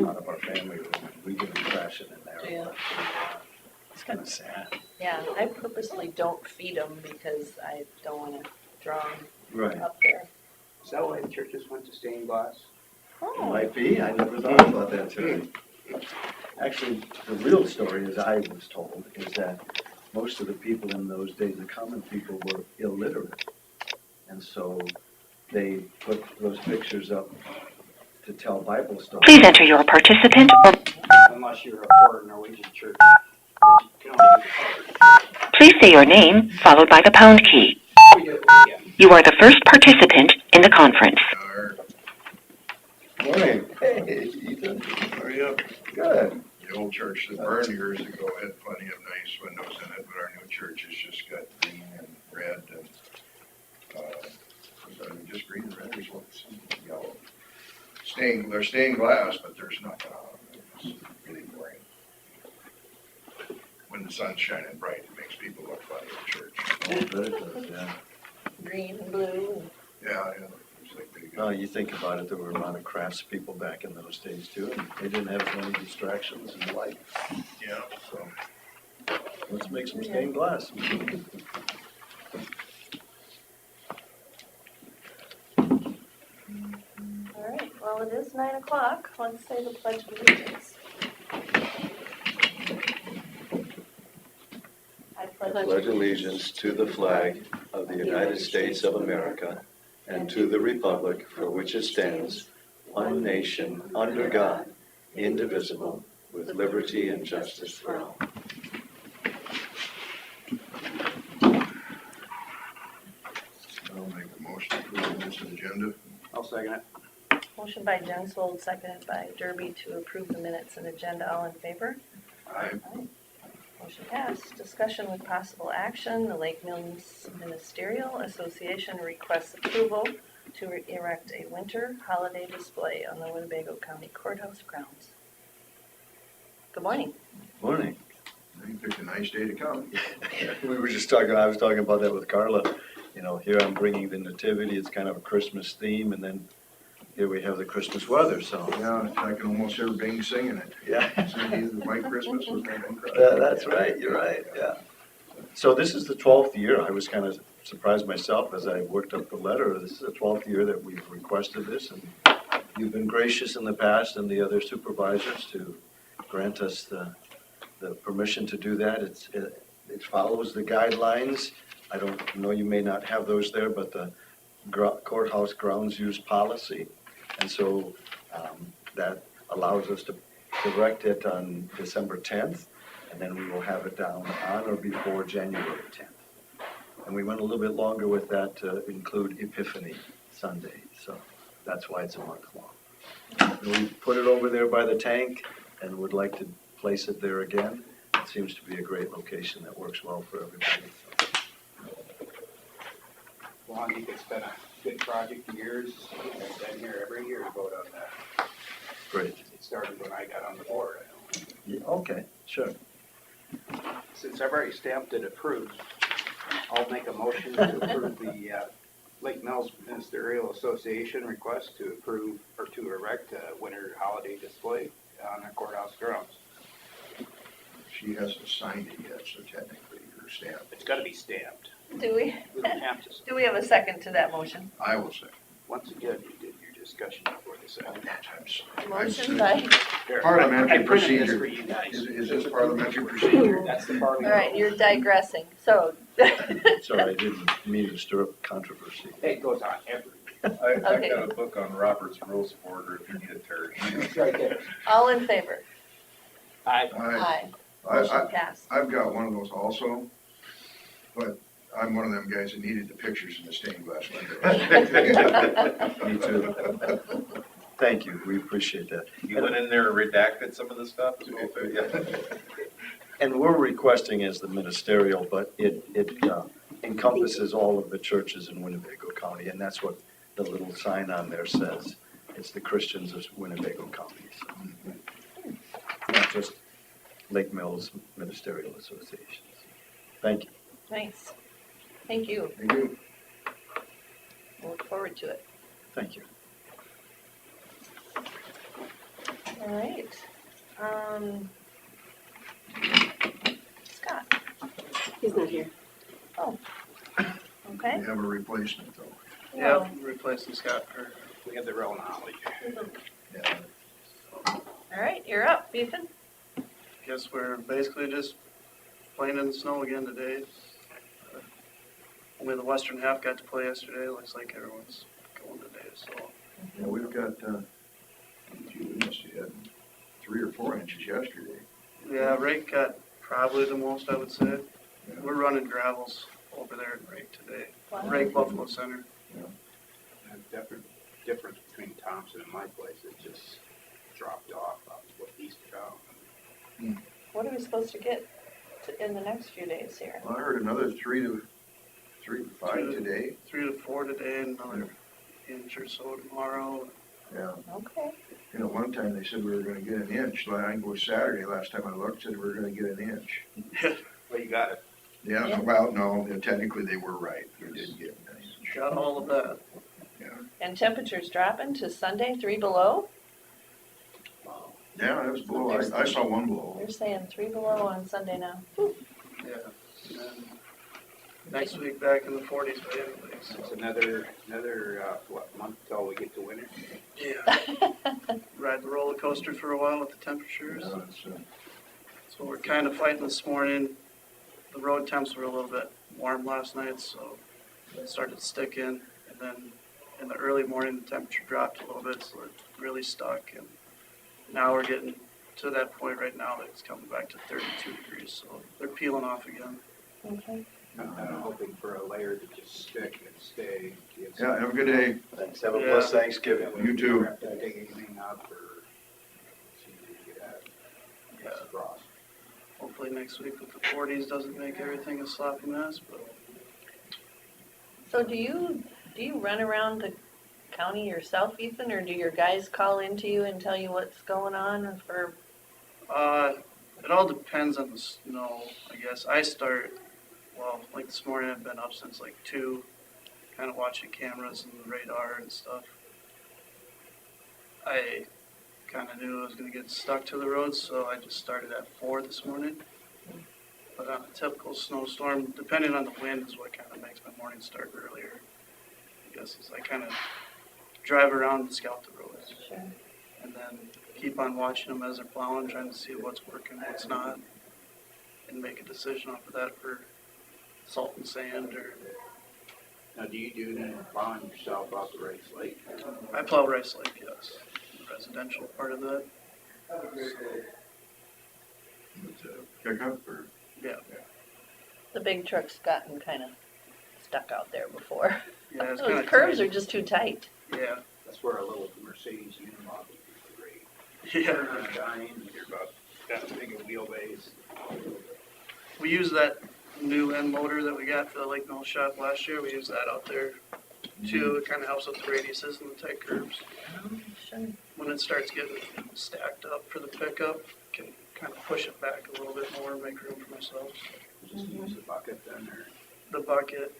out of our family room, and we get them crashing in there. Yeah. But, it's kind of sad. Yeah, I purposely don't feed them because I don't want to draw them Right. up there. Is that why the churches went to stained glass? It Oh, might be. I never thought about that, Terry. Actually, the real story, as I was told, is that most of the people in those days, the common people, were illiterate. And so they put those pictures up to tell Bible stories. Please enter your participant or Unless you're a poor Norwegian church. You can only do the colours. please say your name followed by the pound key. We do it again. You are the first participant in the conference. Morning. Hey, Ethan. How are you? Good. The old church that burned years ago had plenty of nice windows in it, but our new church has just got green and red and, just green and red is what's yellow. They're stained glass, but there's nothing on them. It's really boring. When the sun's shining bright, it makes people look funny at church. Oh, good, it does, yeah. green and blue. Yeah, it's like they Well, you think about it, there were a lot of craftspeople back in those days too, and they didn't have as many distractions in life. yeah, So let's make some stained glass. All right, well, it is 9 o'clock. Let's say the Pledge of Allegiance. I pledge allegiance to the flag of the United States of America and to the republic for which it stands, one nation, under God, indivisible, with liberty and justice for all. I'll make a motion to approve this agenda. I'll second it. Motion by Jensvold, seconded by Derby to approve the minutes and agenda. All in favor? Aye. Motion passed. Discussion with possible action. The Lake Mills Ministerial Association requests approval to erect a winter holiday display on the Winnebago County Courthouse grounds. Good morning. Morning. You picked a nice day to come. We were just talking, I was talking about that with Carla. You know, here I'm bringing the nativity, it's kind of a Christmas theme, and then here we have the Christmas weather, so. Yeah, I can almost hear Bing singing it. Yeah. Singing the White Christmas was my own cry. That's right, you're right, yeah. So this is the 12th year. I was kind of surprised myself as I worked up the letter. This is the 12th year that we've requested this, and you've been gracious in the past and the other supervisors to grant us the permission to do that. It follows the guidelines. I don't know, you may not have those there, but the courthouse grounds use policy. And so that allows us to direct it on December 10th, and then we will have it down on or before January 10th. And we went a little bit longer with that to include Epiphany Sunday, so that's why it's a month long. And we put it over there by the tank and would like to place it there again. It seems to be a great location that works well for everybody. Well, I think it's been a good project of yours. I've been here every year to vote on that. Great. It started when I got on the board. Yeah, okay, sure. Since I've already stamped it approved, I'll make a motion to approve the Lake Mills Ministerial Association request to approve or to erect a winter holiday display on the courthouse grounds. She hasn't signed it yet, so technically you're stamped. It's got to be stamped. Do we do we have a second to that motion? I will say. Once again, you did your discussion before this. Motion by, Parliamentary I printed this for procedure. you guys. Is this parliamentary procedure? That's the part. all right, you're digressing. So, Sorry, I didn't mean to stir up controversy. It goes on every. I've Okay. got a book on Robert's Rules of Order if you need it, Terry. It's right there. all in favor? Aye. Aye. Motion passed. I've got one of those also, but I'm one of them guys that needed the pictures in the stained glass windows. Me too. Thank you, we appreciate that. You went in there and redacted some of the stuff as well, too, yeah. And we're requesting as the ministerial, but it encompasses all of the churches in Winnebago County, and that's what the little sign on there says. It's the Christians of Winnebago County, so. Not just Lake Mills Ministerial Association. Thank you. Nice. Thank you. Thank you. We'll look forward to it. Thank you. All right. Scott, He's not here. okay? We have a replacement though. Well, replacing Scott for. We have the real knowledge. Yeah. all right, you're up, Ethan. Guess we're basically just playing in the snow again today. Only the western half got to play yesterday. Looks like everyone's going today, so. Yeah, we've got, we must have had 3 or 4 inches yesterday. Yeah, Rake got probably the most, I would say. Yeah. We're running gravels over there in Rake today. Wow. Rake Buffalo Center. Difference between Thompson and my place, it just dropped off east of town. What are we supposed to get in the next few days here? Well, I heard another 3 to 5 today. 3 to 4 today and another inch or so tomorrow. Yeah. Okay. You know, one time they said we were gonna get an inch. I think it was Saturday, last time I looked, said we were gonna get an inch. Well, you got it. Yeah, Yeah. well, no, technically they were right. We did get an inch. Got all of that. And temperatures dropping to Sunday, 3 below? Yeah, it was below. I saw one below. They're saying 3 below on Sunday now. Yeah. And then next week back in the 40s by anyway, It's so. another month till we get to winter? Yeah. Ride the roller coaster for a while with the temperatures. Yeah, it's, So we're kind of fighting this morning. The road temps were a little bit warm last night, so it started sticking. And then in the early morning, the temperature dropped a little bit, so it really stuck. And now we're getting to that point right now that it's coming back to 32 degrees, so they're peeling off again. Okay. I'm hoping for a layer to just stick and stay. yeah, have a good day. Thanks, have a blessed Thanksgiving. You too. Have to dig anything up or see if we can get at Yeah. frost. Hopefully next week with the 40s doesn't make everything a sloppy mess, but So do you run around the county yourself, Ethan, or do your guys call into you and tell you what's going on for? it all depends on the snow, I guess. I start, well, like this morning I've been up since like 2, kind of watching cameras and the radar and stuff. I kind of knew I was going to get stuck to the roads, so I just started at 4 this morning. But on a typical snowstorm, depending on the wind is what kind of makes my morning start earlier. I guess as I kind of drive around and scout the roads. Sure. And then keep on watching them as they're plowing, trying to see what's working, what's not, and make a decision off of that for salt and sand. Or Now, do you do any plowing yourself out the Rice Lake? I plow Rice Lake, yes, the residential part of that. Pickup or? Yeah, The big truck's gotten kind of stuck out there before. yeah, it's Those kind curves of are just too tight. yeah, That's where a little Mercedes Unimog would be great. yeah. Turn on a dime, you're about that big a wheelbase. We use that new end motor that we got for the Lake Mill shop last year. We use that out there too. It kind of helps with the radiuses and the tight curves. Oh, sure. When it starts getting stacked up for the pickup, can kind of push it back a little bit more and make room for myself. Just use the bucket then, or? The bucket,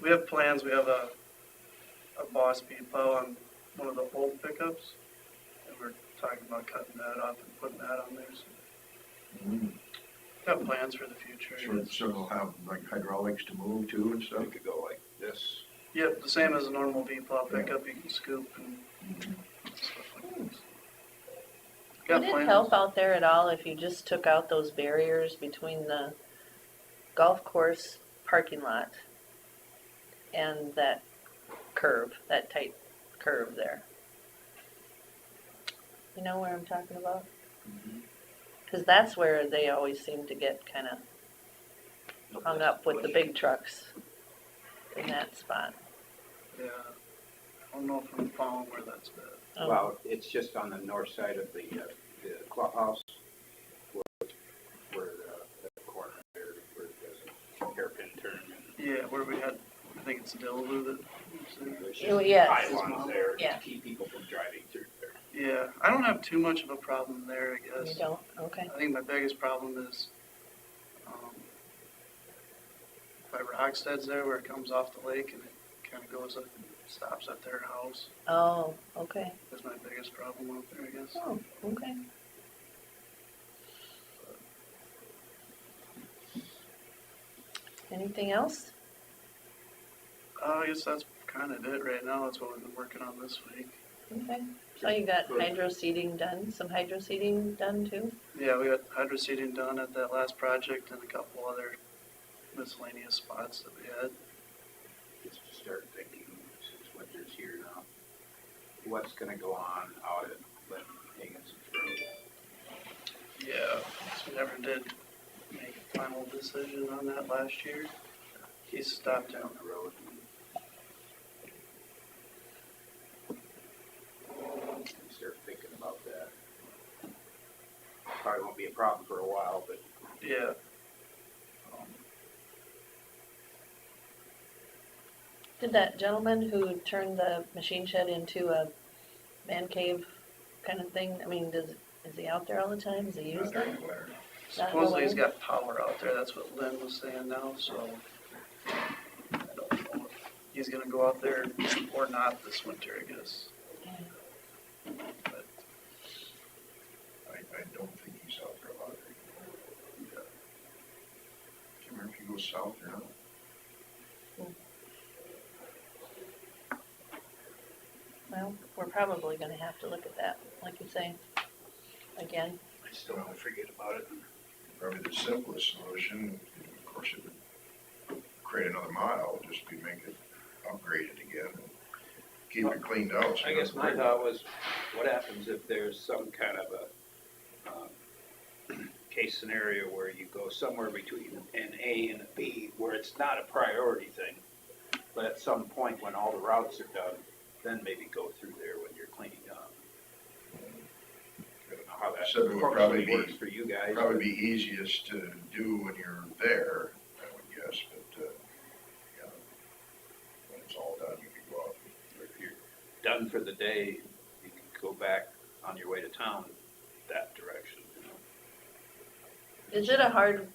we have plans. We have a Boss speed plow on one of the old pickups, and we're talking about cutting that off and putting that on there. So got plans for the future. I guess. So it'll have like hydraulics to move too and stuff? You could go like this. Yep, the same as a normal V plow pickup. You can scoop and stuff like that. Got Would it plans. help out there at all if you just took out those barriers between the golf course parking lot and that curve, that tight curve there? You know where I'm talking about? Because that's where they always seem to get kind of hung up with the big trucks in that spot. Yeah, I don't know if I'm following where that's at. Oh, Well, it's just on the north side of the clubhouse, where the corner there, where there's a hairpin turn. Yeah, where we had, I think it's Dillaboo that. There's Oh, just yes. pylons there Yeah. to keep people from driving through there. Yeah, I don't have too much of a problem there, I you guess. don't? Okay. I think my biggest problem is by Rockstead's there where it comes off the lake and it kind of goes up and stops at their house. Oh, okay. That's my biggest problem out there, I guess. Oh, okay. Anything else? I guess that's kind of it right now. That's what we've been working on this week. Okay. So you got hydro seeding done, some hydro seeding done too? Yeah, we got hydro seeding done at that last project and a couple other miscellaneous spots that we had. Just to start thinking, since winter's here now, what's gonna go on out at Lynn Higginson's Road? Yeah, so we never did make a final decision on that last year. He stopped Down the road. Start thinking about that. Probably won't be a problem for a while, but Yeah. Did that gentleman who turned the machine shed into a man cave kind of thing, I mean, is he out there all the time? Does he use Not that? during the winter. Supposedly he's got power out there. That's what Lynn was saying now, so I don't know if he's gonna go out there or not this winter, I guess. But I don't think he's out there a lot. Can't remember if he goes south or not. Well, we're probably gonna have to look at that, like you say, again. I still don't forget about it. Probably the simplest solution, of course, it would create another mile, just be make it upgraded again and keep it cleaned out. so I you guess don't my worry about thought was, what happens if there's some kind of a case scenario where you go somewhere between an A and a B, where it's not a priority thing, but at some point when all the routes are done, then maybe go through there when you're cleaning up. I don't know how that So it would probably be- works for you guys. Probably be easiest to do when you're there, I would guess, but, yeah, when it's all done, you can go out. If you're done for the day, you can go back on your way to town that direction, you know. Is it a hard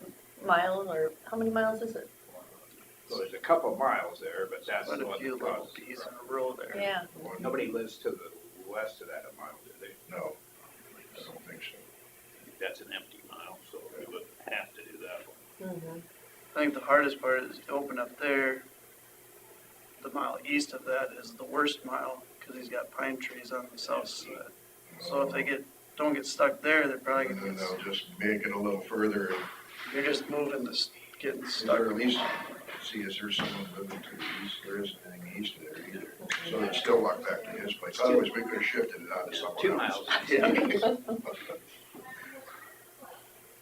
mile, or how many miles is it? So there's a couple of miles there, but that's quite the a one few that little causes. B's in a row there. Yeah, One- Nobody lives to the west of that mile, do they? No, I don't think so. That's an empty mile, so we would have to do that one. mm-hmm. I think the hardest part is to open up there. The mile east of that is the worst mile because he's got pine trees on the south side. So if they don't get stuck there, they're probably And then gonna they'll just make it a little further, and you're just moving this, getting is stuck. there at least, see, is there someone living to the east? There isn't anything east of there either. So it's still walk back to his place. Otherwise, we could have shifted it out to someone else. 2 miles. Yeah.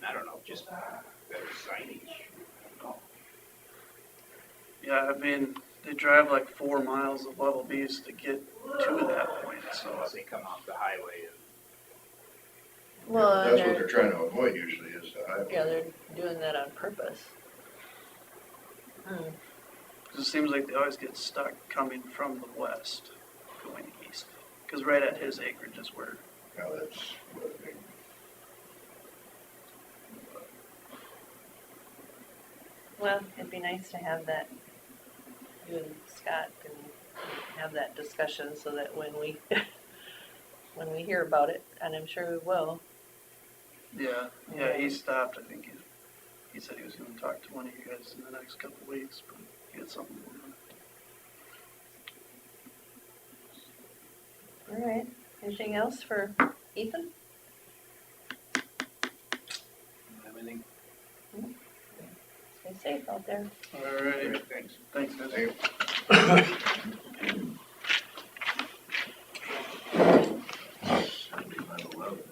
I don't know, just better signage. I don't know. Yeah, I mean, they drive like 4 miles of level B's to get to that point, so Unless they come off the highway and Well, That's and what they're they're, trying to avoid usually is the highway. yeah, they're doing that on purpose. Hmm. 'cause it seems like they always get stuck coming from the west, going east. Because right at his acreage is where, Now that's what I think. Well, it'd be nice to have that, you and Scott can have that discussion so that when we, when we hear about it, and I'm sure we will. yeah, he stopped. I think he said he was going to talk to one of you guys in the next couple of weeks, but he had something going on. All right, anything else for Ethan? everything. Stay safe out there. All right, Great, thanks. thanks, guys. Hey,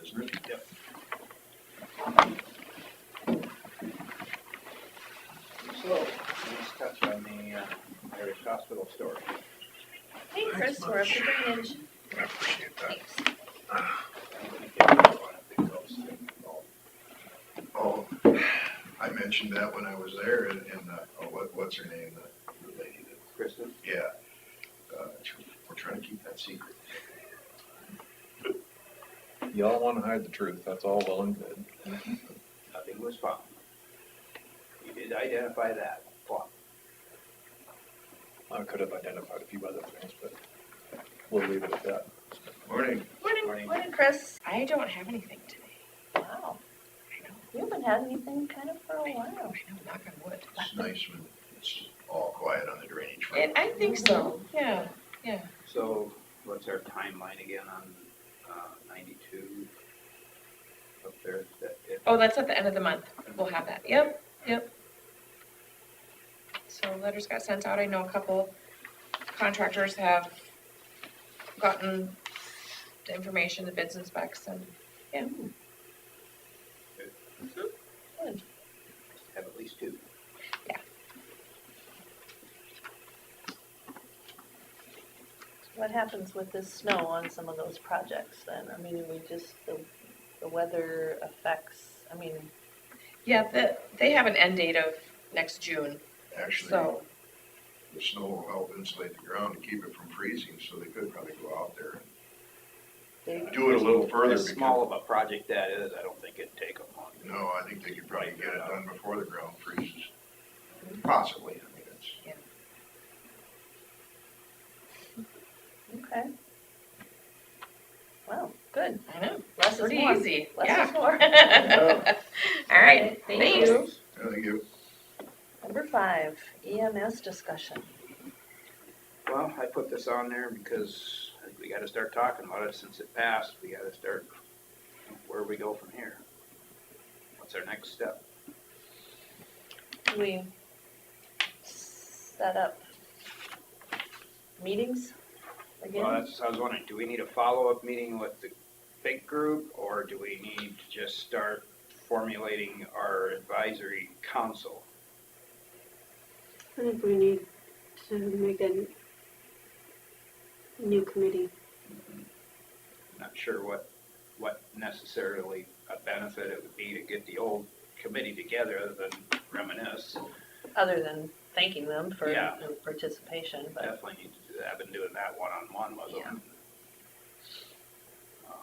isn't it? Yep. So, let's touch on the Irish Hospital story. Hey, Chris, we're up to drainage. I appreciate that. Thanks. Oh, I mentioned that when I was there in what's her name, the lady that, Kristen? yeah. We're trying to keep that secret. Y'all want to hide the truth, that's all well and good. Nothing was found. You did identify that. What? I could have identified a few other things, but we'll leave it at that. Morning. Morning, morning, Chris. I don't have anything today. Wow, I know, you haven't had anything kind of for a while. I know, knock on wood. It's nice when it's all quiet on the drainage front. I think so, yeah. So what's our timeline again on 92 up there? Oh, that's at the end of the month. We'll have that. Yep. So letters got sent out. I know a couple contractors have gotten the information, the bids and specs, and yeah. Good. Have at least 2. What happens with this snow on some of those projects then? I mean, we just, the weather affects, I mean, Yeah, they have an end date of next June, Actually, so, the snow will help insulate the ground to keep it from freezing, so they could probably go out there they, and do it a little further. As small of a project that is, I don't think it'd take them long. No, I think they could probably get it done before the ground freezes. Possibly, I mean, it's. okay. Wow, good. I know, Less is pretty more. easy, Less yeah. is more. All right, Okay, thank thanks. you. I think you, Number 5, EMS discussion. Well, I put this on there because we gotta start talking about it since it passed. We gotta start, where we go from here? What's our next step? We set up meetings again? Well, I was wondering, do we need a follow-up meeting with the big group, or do we need to just start formulating our advisory council? I think we need to make a new committee. Not sure what necessarily a benefit it would be to get the old committee together other than reminisce. Other than thanking them for Yeah. their participation, but Definitely need to do that. I've been doing that one-on-one with them. I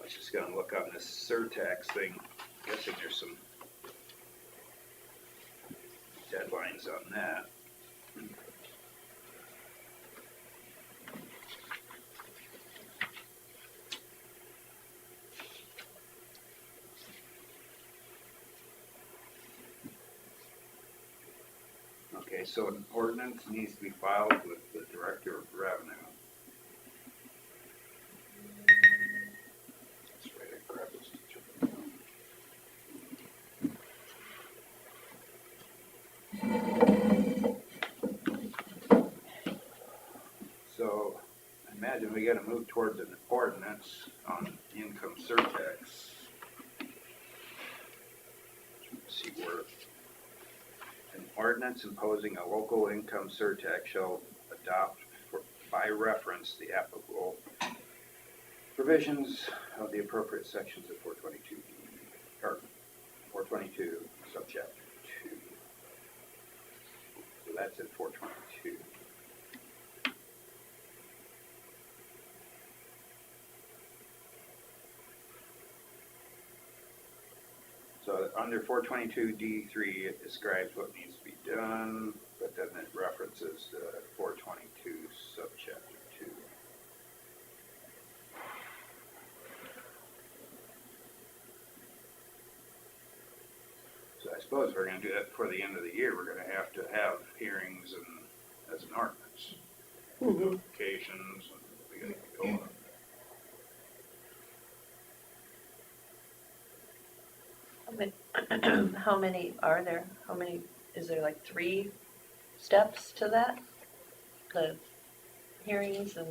was just gonna look on this surtax thing, guessing there's some deadlines on that. Okay, so an ordinance needs to be filed with the Director of Revenue. That's right, I grabbed this. So, I imagine we gotta move towards an ordinance on income surtax. Let's see where. An ordinance imposing a local income surtax shall adopt by reference the applicable provisions of the appropriate sections of 422, or 422, subchapter 2. So that's in 422. So under 422D3, it describes what needs to be done, but then it references 422 subchapter 2. So I suppose if we're going to do that before the end of the year, we're going to have hearings and as an ordinance, notifications, and we got to get going. how many are there? How many, is there like 3 steps to that? The hearings and,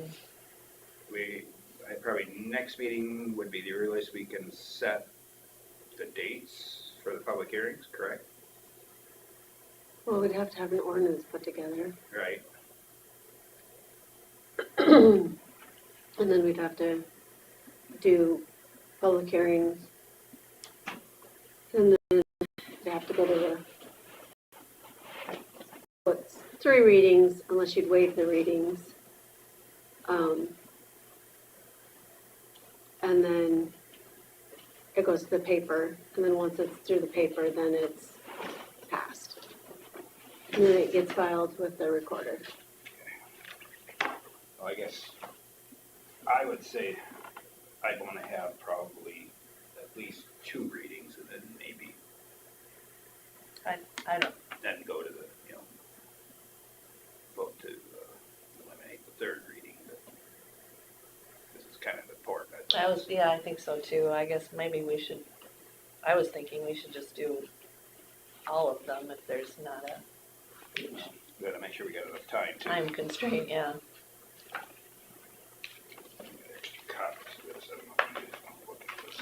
Probably next meeting would be the earliest we can set the dates for the public hearings, correct? Well, we'd have to have an ordinance put together. Right. And then we'd have to do public hearings. And then they have to go to what's 3 readings, unless you'd waive the readings. And then it goes to the paper, and then once it's through the paper, then it's passed. And then it gets filed with the recorder. Well, I guess I would say I'd want to have probably at least 2 readings and then maybe I don't, then go to the, vote to eliminate the third reading. But this is kind of important. I think so too. I guess maybe we should, I was thinking we should just do all of them if there's not a We gotta make sure we got enough time to. time constraint, yeah. Copies of this, I don't know if you guys wanna look at this.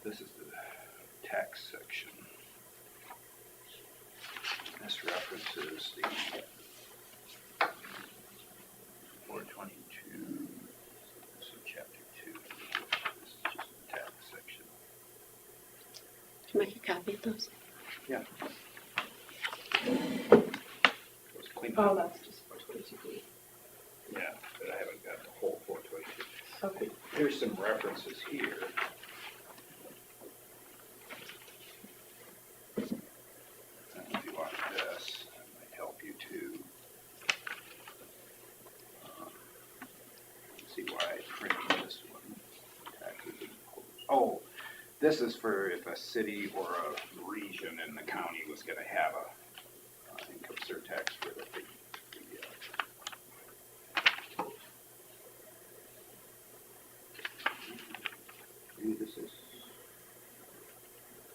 This is the tax section. This references the 422, this is chapter 2. This is just the tax section. Can I make a copy of those? Let's clean Oh, up. that's just 422B. Yeah, but I haven't got the whole 422. Okay. There's some references here. If you want this, that might help you too. Let's see why I printed this one. Taxes imposed. Oh, this is for if a city or a region in the county was gonna have a income surtax for the maybe this is.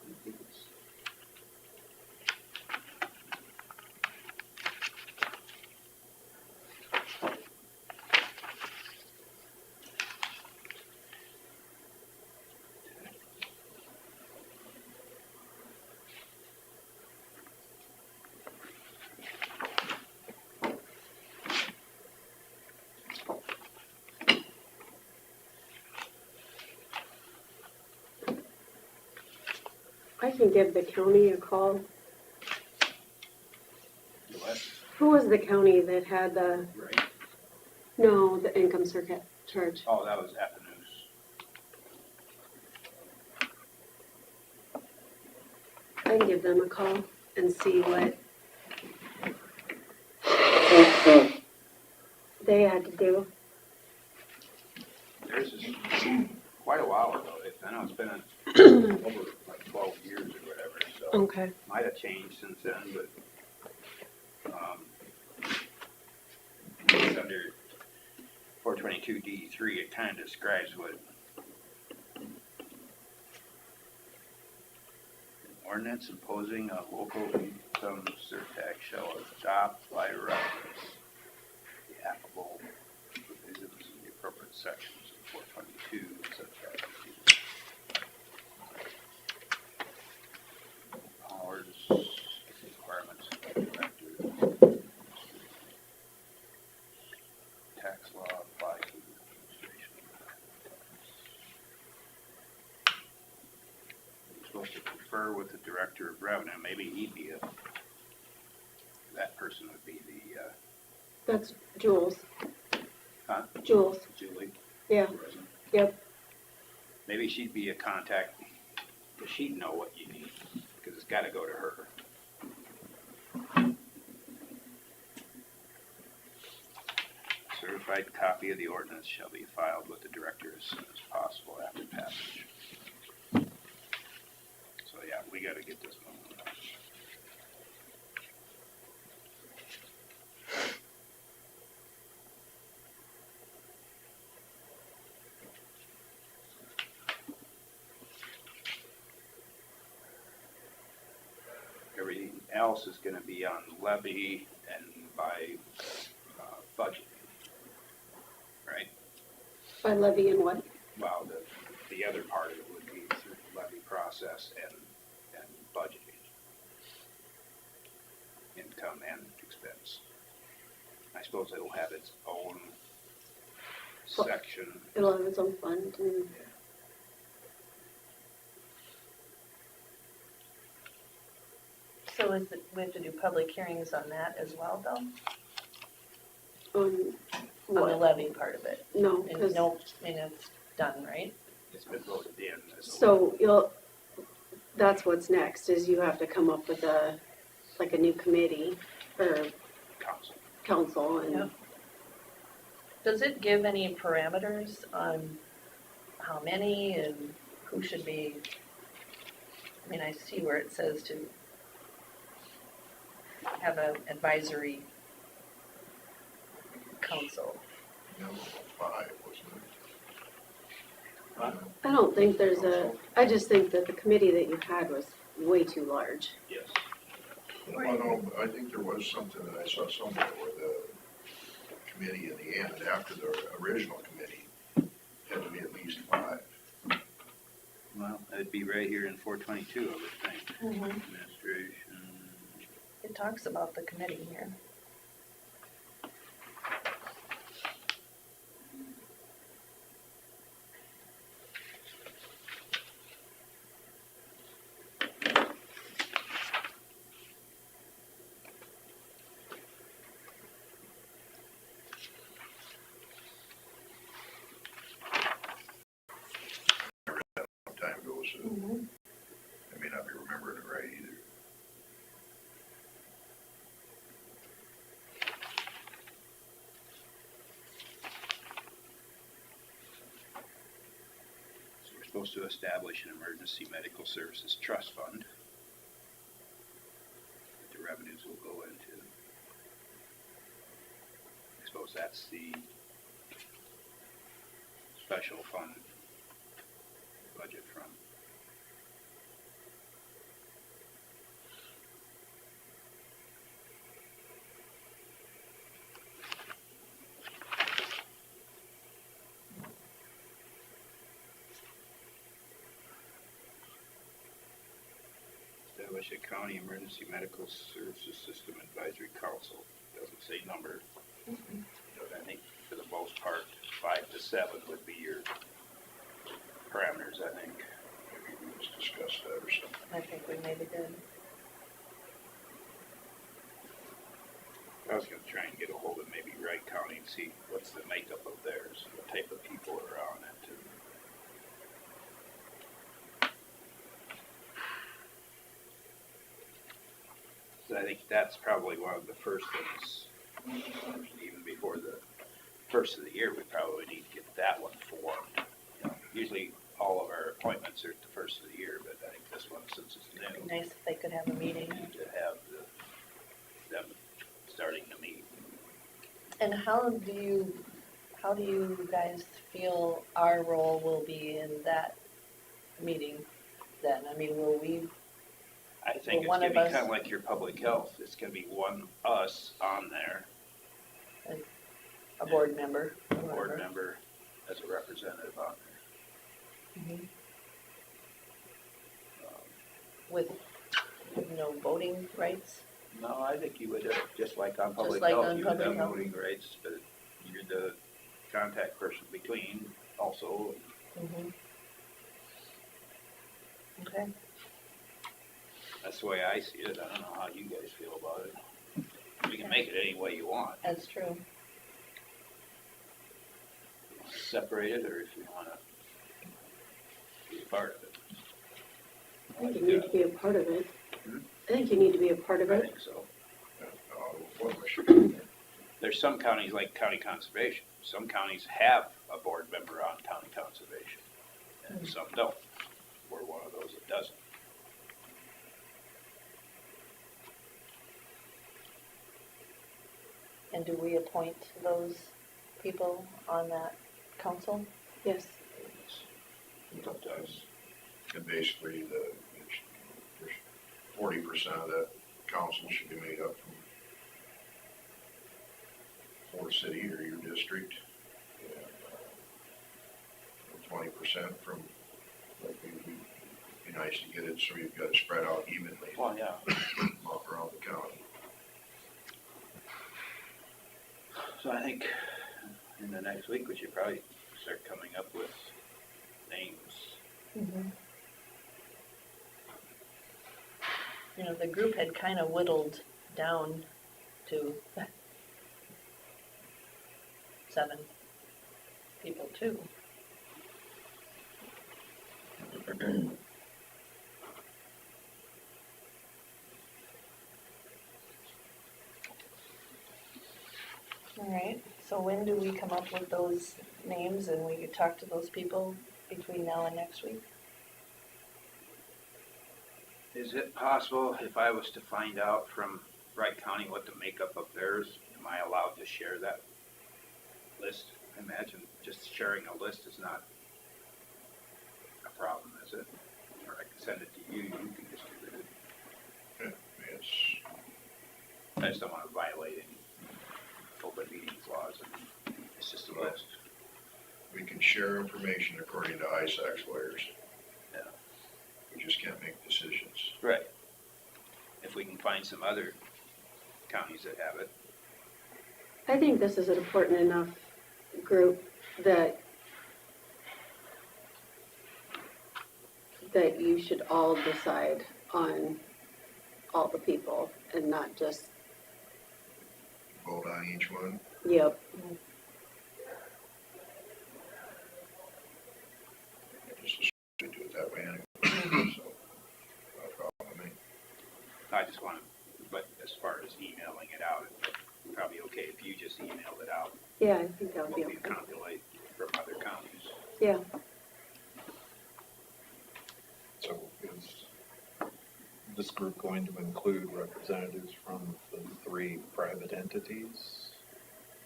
I think it's. I can give the county a call. What? Who was the county that had the, Right. no, the income circuit charge? Oh, that was at the news. I can give them a call and see what they had to do. Theirs is quite a while ago. I know it's been over like 12 years or whatever, so Okay. might have changed since then, but it's under 422D3, it kind of describes what ordinance imposing a local income surtax shall adopt by reference the applicable provisions in the appropriate sections of 422 such as powers, requirements of the director, tax law applied to the administration. You're supposed to confer with the director of revenue, maybe he'd be that person would be the, That's Jules. huh, Jules, Julie? yeah, President. yep. Maybe she'd be a contact, because she'd know what you need, because it's gotta go to her. Certified copy of the ordinance shall be filed with the director as soon as possible after passage. So yeah, we gotta get this moving. Everything else is gonna be on levy and by budget. Right? By levy and what? Well, the other part of it would be through the levy process and budgeting. Income and expense. I suppose it'll have its own section. It'll have its own fund and So is it, we have to do public hearings on that as well, though? On on the what? levy part of it. No, And because, no, and it's done, right? It's been voted in. so that's what's next, is you have to come up with like a new committee or Council. council and. Yep. Does it give any parameters on how many and who should be? I mean, I see where it says to have an advisory council. Minimum of 5, wasn't it? I don't think there's I just think that the committee that you had was way too large. Yes. Well, no, but I think there was something that I saw somewhere where the committee in the end, after the original committee, had to be at least 5. Well, that'd be right here in 422, I would think. Administration. It talks about the committee here. Long time ago, so I may not be remembering it right either. So we're supposed to establish an emergency medical services trust fund that the revenues will go into. I suppose that's the special fund budget from. Establish a county emergency medical services system advisory council. Doesn't say number. But I think for the most part, 5 to 7 would be your parameters, I think. Maybe we just discussed that or something. I think we maybe did. I was gonna try and get a hold of maybe Wright County and see what's the makeup of theirs, what type of people are on it too. So I think that's probably one of the first things, even before the first of the year, we probably need to get that one formed. You know, usually all of our appointments are at the first of the year, but I think this one, since it's It'd new, be nice if they could have a meeting. we need to have them starting to meet. And how do you guys feel our role will be in that meeting then? I mean, will we, I think it's one gonna of be us- kinda like your public health, it's gonna be one us on there, a board member? a board member as a representative on there. Mhm. With no voting rights? No, I think you would, just like on public like health, on you would public have health. voting rights, but you're the contact person between also. Mhm. Okay. That's the way I see it, I don't know how you guys feel about it. You can make it any way you want, That's true. separate it, or if you wanna be a part of it. I think you need to be a part of it. Hmm? I think you need to be a part of I it. think so. One should. There's some counties like county conservation. Some counties have a board member on county conservation, and some don't. We're one of those that doesn't. And do we appoint those people on that council? Yes. Sometimes. And basically, there's 40% of that council should be made up from your city or your district. And 20% from, like, it'd be nice to get it so you've got it spread out evenly Well, yeah. all around the county. So I think in the next week, we should probably start coming up with names. Mm-hmm. You know, the group had kind of whittled down to 7 people too. All right, so when do we come up with those names and we could talk to those people between now and next week? Is it possible if I was to find out from Wright County what the makeup of theirs, am I allowed to share that list? I imagine just sharing a list is not a problem, is it? Or I can send it to you, you can distribute it. It's, I just don't want to violate any open meetings laws. It's just a list. we can share information according to ISAC's lawyers. Yeah. We just can't make decisions. Right. If we can find some other counties that have it. I think this is an important enough group that you should all decide on all the people and not just, Vote on each one. yep. Just do it that way anyway. So, not a problem with me. I just want to, but as far as emailing it out, it's probably okay if you just email it out. Yeah, I think that would be What we okay. compilate from other counties. Yeah, So is this group going to include representatives from the 3 private entities?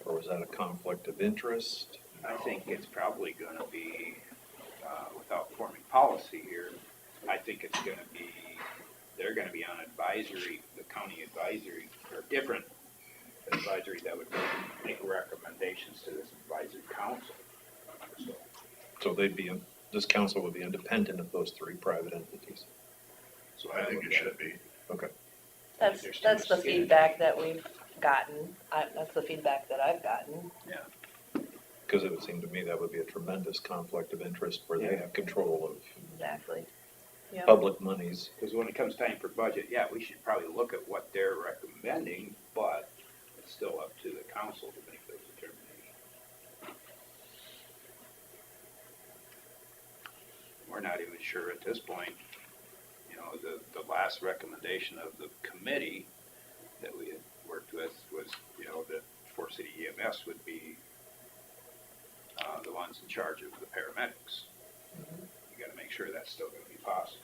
Or was that a conflict of interest? I think it's probably going to be, without forming policy here, I think it's going to be, they're going to be on advisory, the county advisory, or different advisory that would make recommendations to this advisory council. So they'd be, this council would be independent of those 3 private entities. So I think it should be. Okay. That's There's too the much skin. feedback that we've gotten. That's the feedback that I've gotten. Because it would seem to me that would be a tremendous conflict of interest where they Yeah. have control of Exactly. Yep. public monies. Because when it comes time for budget, yeah, we should probably look at what they're recommending, but it's still up to the council to make those determinations. We're not even sure at this point, you know, the last recommendation of the committee that we had worked with was, you know, that Forest City EMS would be the ones in charge of the paramedics. You gotta make sure that's still gonna be possible.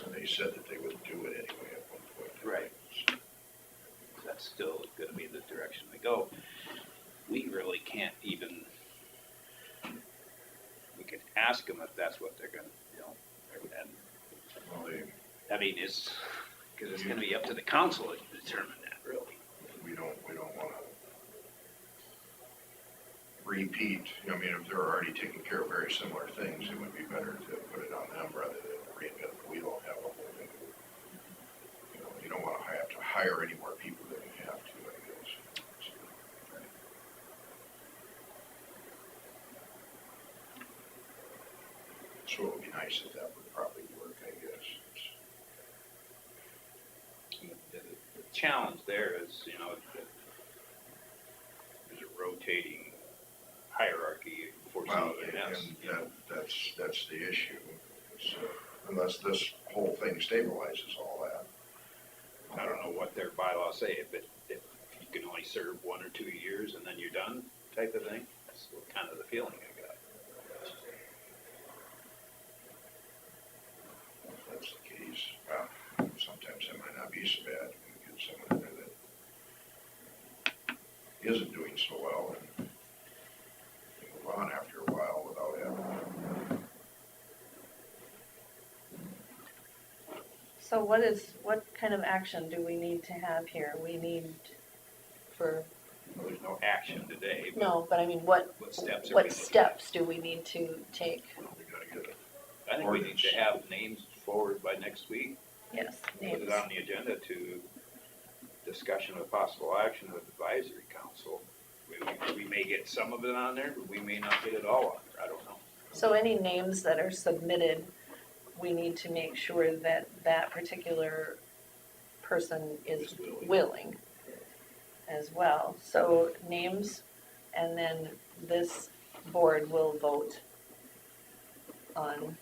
And they said that they would do it anyway at one point. Right. That's still gonna be the direction we go. We really can't even, we could ask them if that's what they're gonna, you know, and, Well, I mean, it's, cause it's gonna be up to the council to determine that, really. we don't wanna repeat, I mean, if they're already taking care of very similar things, it would be better to put it on them rather than reinvent the wheel and have a whole thing. You know, you don't wanna have to hire any more people than you have to, I guess. So it would be nice if that would probably work, I guess. The challenge there is, you know, that there's a rotating hierarchy for Well, CEMS. and that's the issue. It's, unless this whole thing stabilizes all that. I don't know what their bylaws say, if you can only serve 1 or 2 years and then you're done, type of thing. That's kind of the feeling I got. If that's the case, well, sometimes it might not be so bad. We can get someone in there that isn't doing so well and move on after a while without having. So what kind of action do we need to have here? We need for, Well, there's no action today. But no, but I mean, what steps are we what looking at? steps do we need to take? We gotta get it. I think we need to have names forward by next week. Yes, Put names. it on the agenda to discussion of possible action of advisory council. We may get some of it on there, but we may not get it all on there. I don't know. So any names that are submitted we need to make sure that that particular person is Is willing. willing as well. So names, and then this board will vote on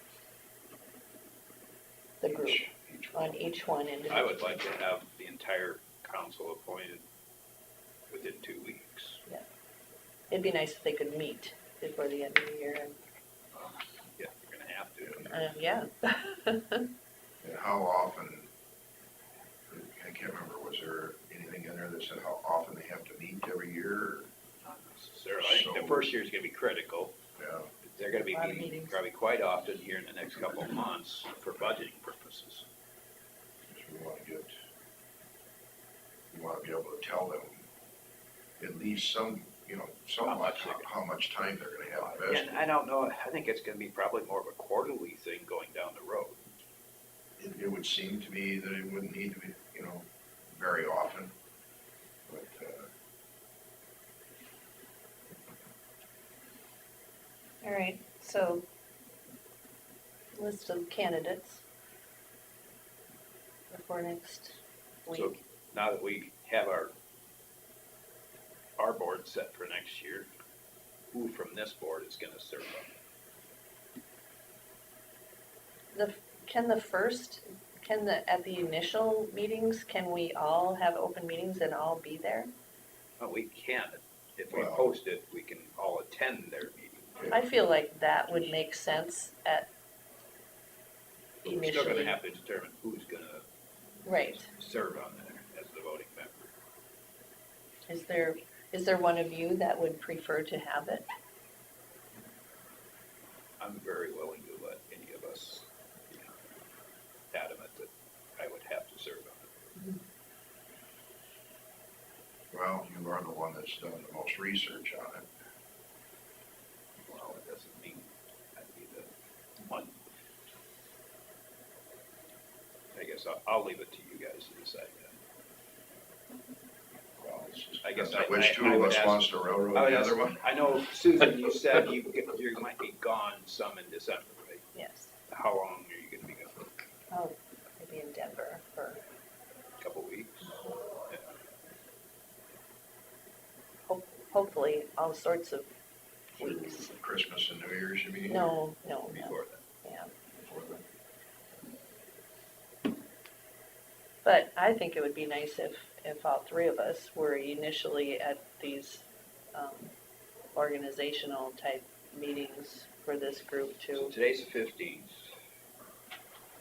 the group, Each one. on each one individually. I would like to have the entire council appointed within 2 weeks. It'd be nice if they could meet before the end of the year, Yeah, you're gonna have to. and, yeah. And how often, I can't remember, was there anything in there that said how often they have to meet every year? Or- Not necessarily. I think the first year is gonna be critical. Yeah, They're gonna be A lot of meeting meetings. probably quite often here in the next couple of months for budgeting purposes. because we wanna be able to tell them at least some, somewhat how much time they're gonna have invested. And I don't know, I think it's gonna be probably more of a quarterly thing going down the road. It would seem to me that it wouldn't need to be, very often, but, All right, so list of candidates before next So week. now that we have our board set for next year, who from this board is gonna serve on it? At the initial meetings, can we all have open meetings and all be there? Well, we can, if we Well- post it, we can all attend their meeting. I feel like that would make sense at But we're still initially. gonna have to determine who's gonna Right. serve on there as the voting member. Is there one of you that would prefer to have it? I'm very willing to let any of us, adamant that I would have to serve on it. well, you are the one that's done the most research on it. Well, it doesn't mean I'd be the one. I guess I'll leave it to you guys to decide that. Well, it's just I guess depends on I- which two I of would us ask- wants to railroad I would the ask- other one. I know, Susan, you said you might be gone some in December, right? Yes. How long are you gonna be gone? Oh, maybe in Denver for, A couple weeks? Yeah. hopefully, all sorts of weeks. Christmas and New Year's, you mean? No, Before then. yeah. Before then. But I think it would be nice if all three of us were initially at these organizational type meetings for this group So too. today's the 15th.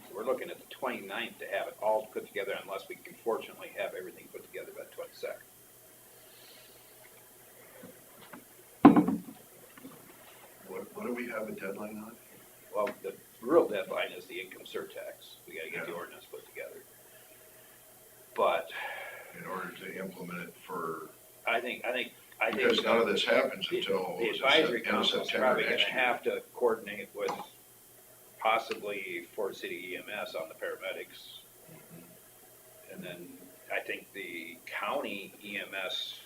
So we're looking at the 29th to have it all put together unless we can fortunately have everything put together by the 22nd. What do we have a deadline on? Well, the real deadline is the income surtax. We gotta get the Yeah. ordinance put together. But In order to implement it for, I think. because none of this happens The until the was it advisory end of council is September probably gonna next year. have to coordinate with possibly Ford City EMS on the paramedics. And then I think the county EMS,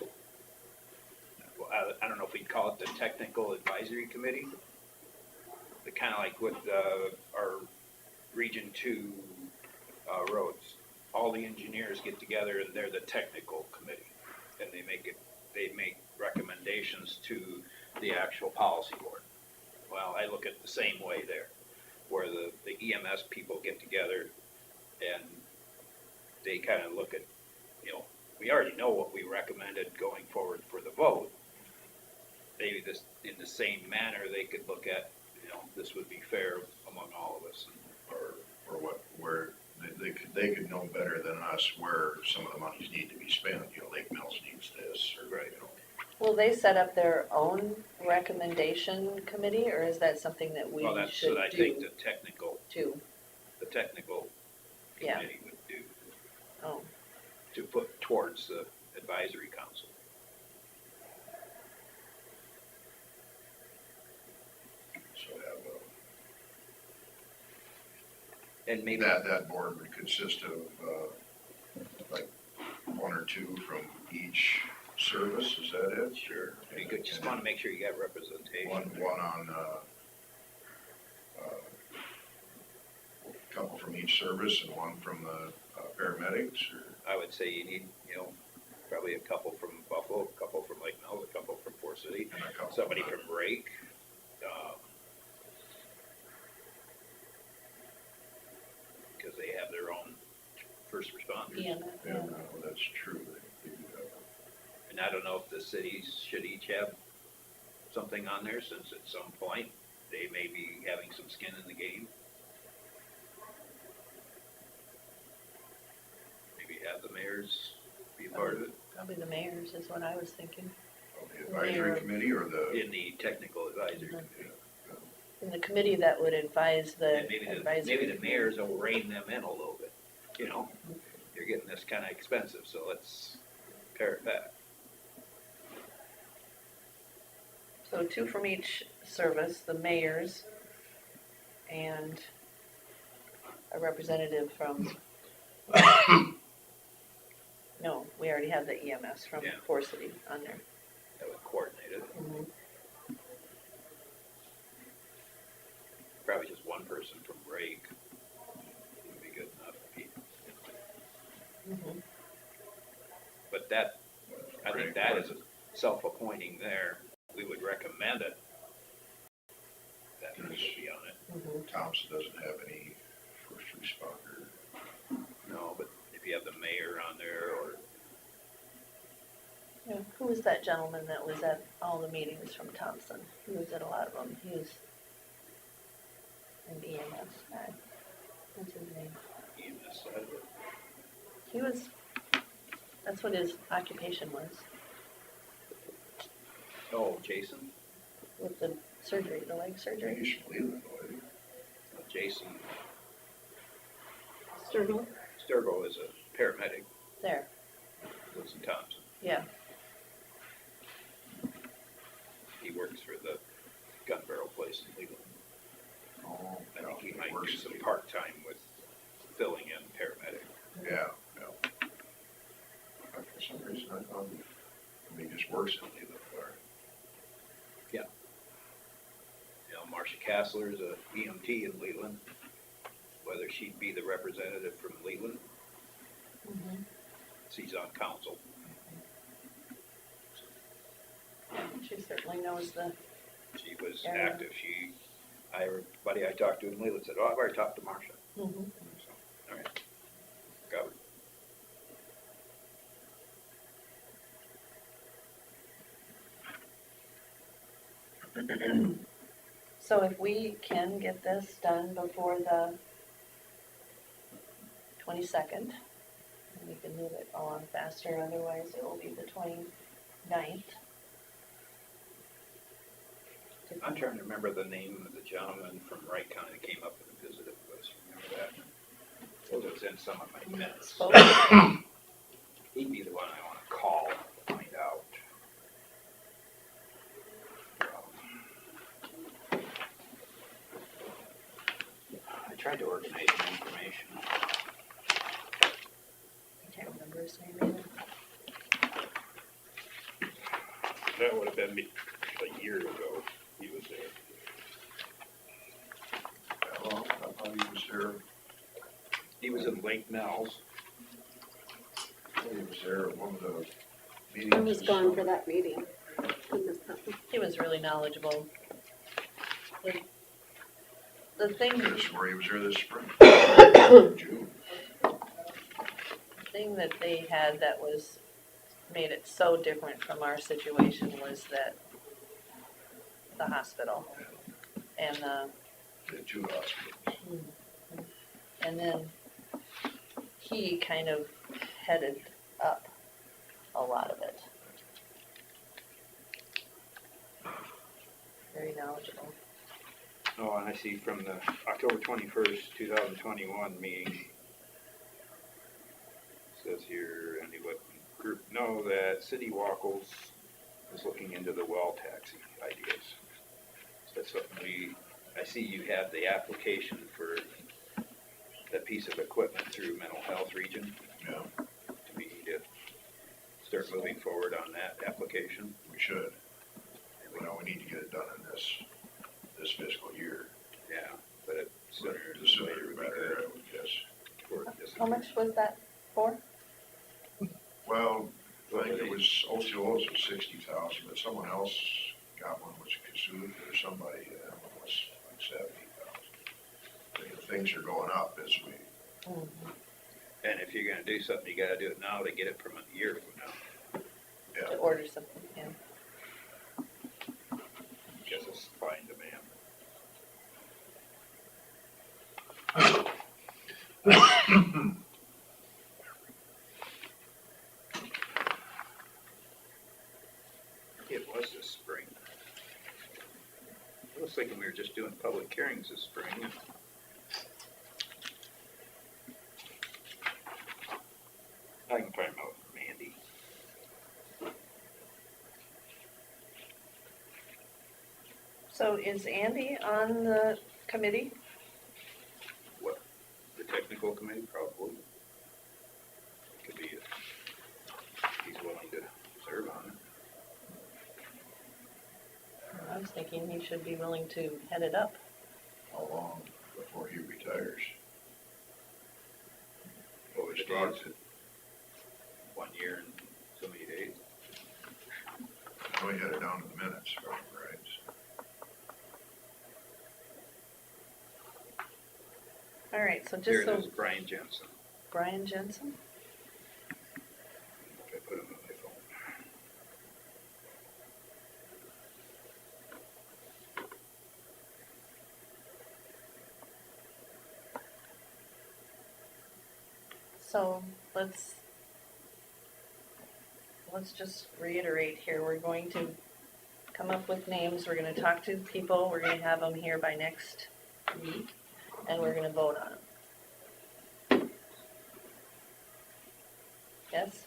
well, I don't know if we'd call it the technical advisory committee. The kind of like with our Region 2 roads. All the engineers get together and they're the technical committee. And they make recommendations to the actual policy board. Well, I look at it the same way there, where the EMS people get together and they kind of look at, we already know what we recommended going forward for the vote. Maybe this, in the same manner, they could look at, this would be fair among all of us. Or what, where they could know better than us where some of the monies need to be spent, Lake Mills needs this, or, Right. Will they set up their own recommendation committee, or is that something that we Well, that's should what I think do the technical too? Yeah. committee would do, Oh, to put towards the advisory council. so have, And maybe. that board would consist of, like, one or two from each service, is that it? Sure. You could just want to make sure you got representation. One on, service and one from the paramedics, or? I would say you need, probably a couple from Buffalo, a couple from Lake Mills, a couple from Fort City, And a couple somebody from from Rake. Because they have their own first responders. Yeah, Yeah, no, that's true. They do have. And I don't know if the cities should each have something on there, since at some point they may be having some skin in the game. Maybe have the mayors be a part of it, Probably the mayor's is what I was thinking. The advisory Mayor. committee or the? in the technical advisory Mhm. committee. In the committee that would advise the And maybe advisory. the mayors will rein them in a little bit, You're getting this kinda expensive, so let's pare it back. So 2 from each service, the mayor's and a representative from, no, we already have the EMS from Yeah. Fort City on there. That would coordinate it. Mhm. Probably just one person from Rake would be good enough. Mhm. But that, I think that is a self-appointing there. We would recommend it. That would be on it. Mhm. Thompson doesn't have any first responder. No, but if you have the mayor on there, or Yeah, who was that gentleman that was at all the meetings from Thompson? He was at a lot of them. He was an EMS guy. What's his name? EMS side of it. He was, that's what his occupation was, Oh, Jason? with the surgery, the leg surgery. He's from Leland, wasn't Jason Sturgill? Sturgill is a paramedic, There, lives in Thompson. yeah. He works for the gun barrel place in Leland. Oh, I think he might do works some in- part-time with filling in paramedic. Yeah, yeah. For some reason, I thought he just works in Leland, or? Marcia Castler is a EMT in Leland. Whether she'd be the representative from Leland, Mhm. she's on council. She certainly knows the, She was Yeah. active. Everybody I talked to in Leland said, oh, I've already talked to Marcia. mhm. So, all right. Covered. So if we can get this done before the 22nd, we can move it along faster, otherwise it will be the 29th. I'm trying to remember the name of the gentleman from Wright County that came up and visited with us. Remember that? It was in some of my minutes. Spoke. He'd be the one I want to call to find out. I tried to organize some information. I can't remember his name either. That would have been a year ago he was there. Well, I thought he was there, He was in Lake Mills. he was there at one of the meetings. I was this gone for summer. that meeting. I missed that one. He was really knowledgeable. The thing, Could have swore he was here this spring. June. thing that they had that made it so different from our situation was that the hospital and The two hospitals. and then he kind of headed up a lot of it. Very knowledgeable. Oh, and I see from the October 21st, 2021 meeting, says here, Andy Whitman Group, know that City Wackles is looking into the well taxi ideas. So that's something I see you have the application for that piece of equipment through mental health region. Yeah, Do we need to start moving forward on that application? we should. We need to get it done in this fiscal year. Yeah, but it, sooner The sooner later the would be better, good. I would guess. How much was that for? Well, I think it was, Osceola's was 60,000, but someone else got one, was Kasuth or somebody, that one was like 70,000. Things are going up as we, And if you're gonna do something, you gotta do it now to get it from a year from now, To order something, yeah. because it's supply and demand. It was this spring. I was thinking we were just doing public hearings this spring. I can find out from Andy. So is Andy on the committee? What, the technical committee, probably. Could be, if he's willing to serve on it. I was thinking he should be willing to head it up. how long before he retires? What was Steve's? 1 year and so many days. I know he had it down to the minutes, right? All right, so Here just it is, so, Brian Jensen. Brian Jensen? I put him on my phone. So let's just reiterate here, we're going to come up with names, we're gonna talk to people, we're gonna have them here by next week, and we're gonna vote on them. Yes?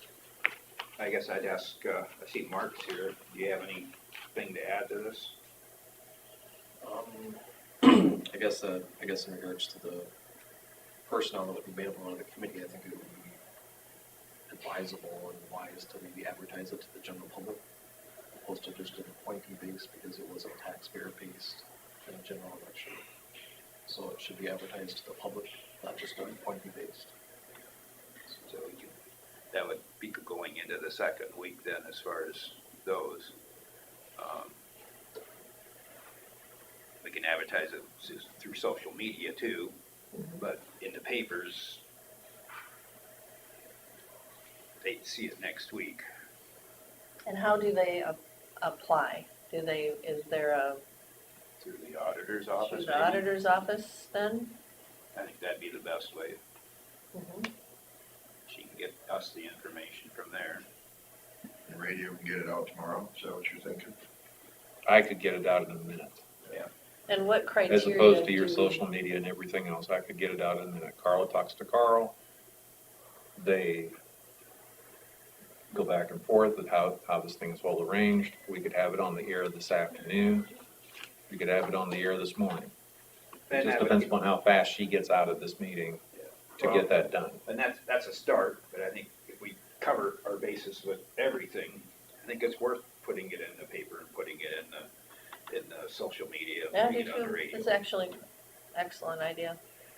I guess I'd ask, I see Mark's here, do you have anything to add to this? I guess in regards to the personnel that would be available on the committee, I think it would be advisable and wise to maybe advertise it to the general public, opposed to just an appointee base, because it was a taxpayer based in a general election. So it should be advertised to the public, not just an appointee based. So that would be going into the second week then, as far as those. We can advertise it through social media too, but in the papers, they'd see it next week. And how do they apply? Is there a, Through the auditor's office, through the maybe? auditor's office then? I think that'd be the best way. Mhm. She can get us the information from there. And radio can get it out tomorrow, is that what you're thinking? I could get it out in a minute. And what criteria? As opposed to your do- social media and everything else, I could get it out in a minute. Carla talks to Carl. They go back and forth with how this thing is well arranged. We could have it on the air this afternoon. We could have it on the air this morning. It And just that depends would- upon how fast she gets out of this meeting to Well, get that done. And that's a start, but I think if we cover our bases with everything, I think it's worth putting it in the paper and putting it in the social media, Yeah, I putting do it on the too. radio. It's actually excellent idea.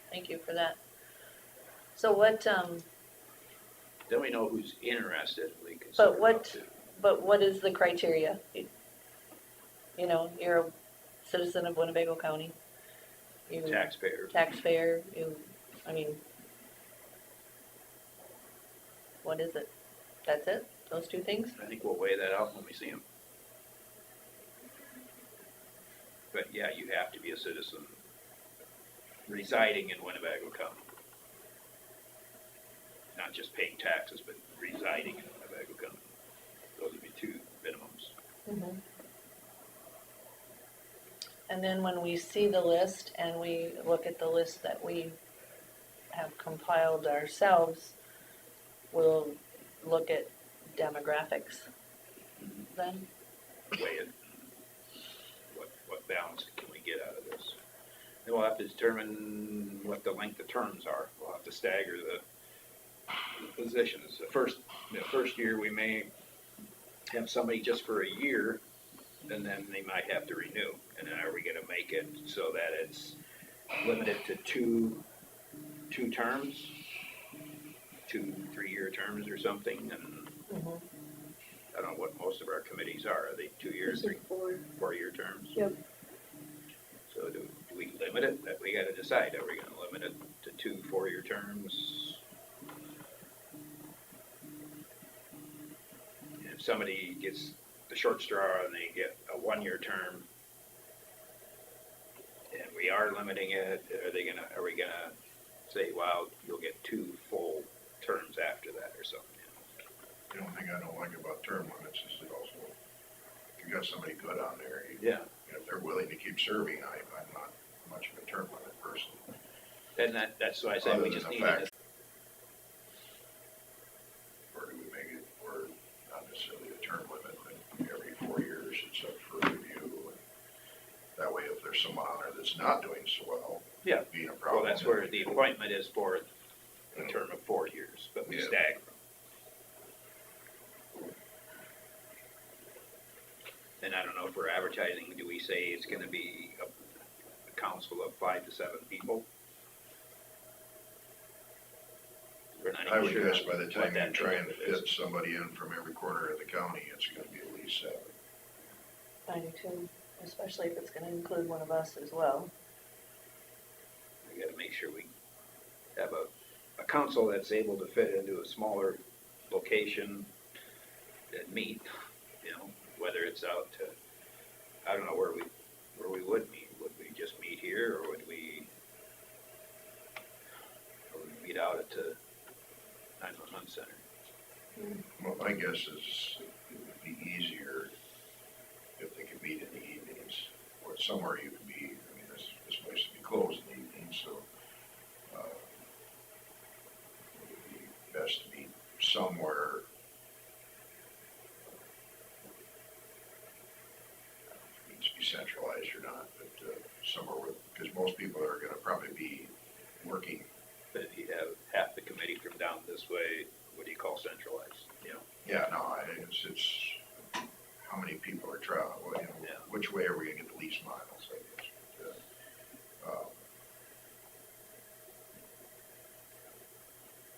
Thank you for that. So what, Then we know who's interested, we can. But sort it what- out too. but what is the criteria? You know, you're a citizen of Winnebago County. You taxpayer, I mean, what is it? That's it? Those two things? I think we'll weigh that out when we see him. But yeah, you have to be a citizen residing in Winnebago County. Not just paying taxes, but residing in Winnebago County. Those would be two minimums. Mhm. And then when we see the list and we look at the list that we have compiled ourselves, we'll look at demographics then? Weigh it. What balance can we get out of this? Then we'll have to determine what the length of terms are. We'll have to stagger the positions. The first year, we may have somebody just for a year, and then they might have to renew. And then are we gonna make it so that it's limited to two terms? 2, 3-year terms or something, and Mhm. I don't know what most of our committees are. Are they 2 years, Usually 3, four. 4-year terms? Yep. So do we limit it? That we gotta decide, are we gonna limit it to 2 4-year terms? If somebody gets the short straw and they get a 1-year term, and we are limiting it, are we gonna say, well, you'll get 2 full terms after that or something? The only thing I don't like about term limits is that also, if you got somebody good on there, Yeah. if they're willing to keep serving, I'm not much of a term limit person. And that's why I say Other we than just the need fact- to. Or do we make it, or not necessarily a term limit, but every 4 years it's up for review? And that way, if there's someone on there that's not doing so well, Yeah. being a Well, problem. that's where the appointment is for a term of 4 years, but we Yeah. stagger them. And I don't know if we're advertising, do we say it's gonna be a council of 5 to 7 people? We're not I even would sure guess by the what time you that try and makeup is. fit somebody in from every corner of the county, it's gonna be at least 7. I do too, especially if it's gonna include one of us as well. We gotta make sure we have a council that's able to fit into a smaller location and meet, you know, whether it's out to, I don't know where we would meet. Would we just meet here, or would we meet out at the 911 center? Well, my guess is it would be easier if they could meet in the evenings, or somewhere you could be, I mean, this place would be closed in the evenings, so, it would be best to meet somewhere. It needs to be centralized or not, but, somewhere where, because most people are gonna probably be working. But if you have half the committee from down this way, what do you call centralized, you know? Yeah, no, it's, how many people are traveling, well, you know, Yeah. which way are we gonna get the least miles, I guess. But,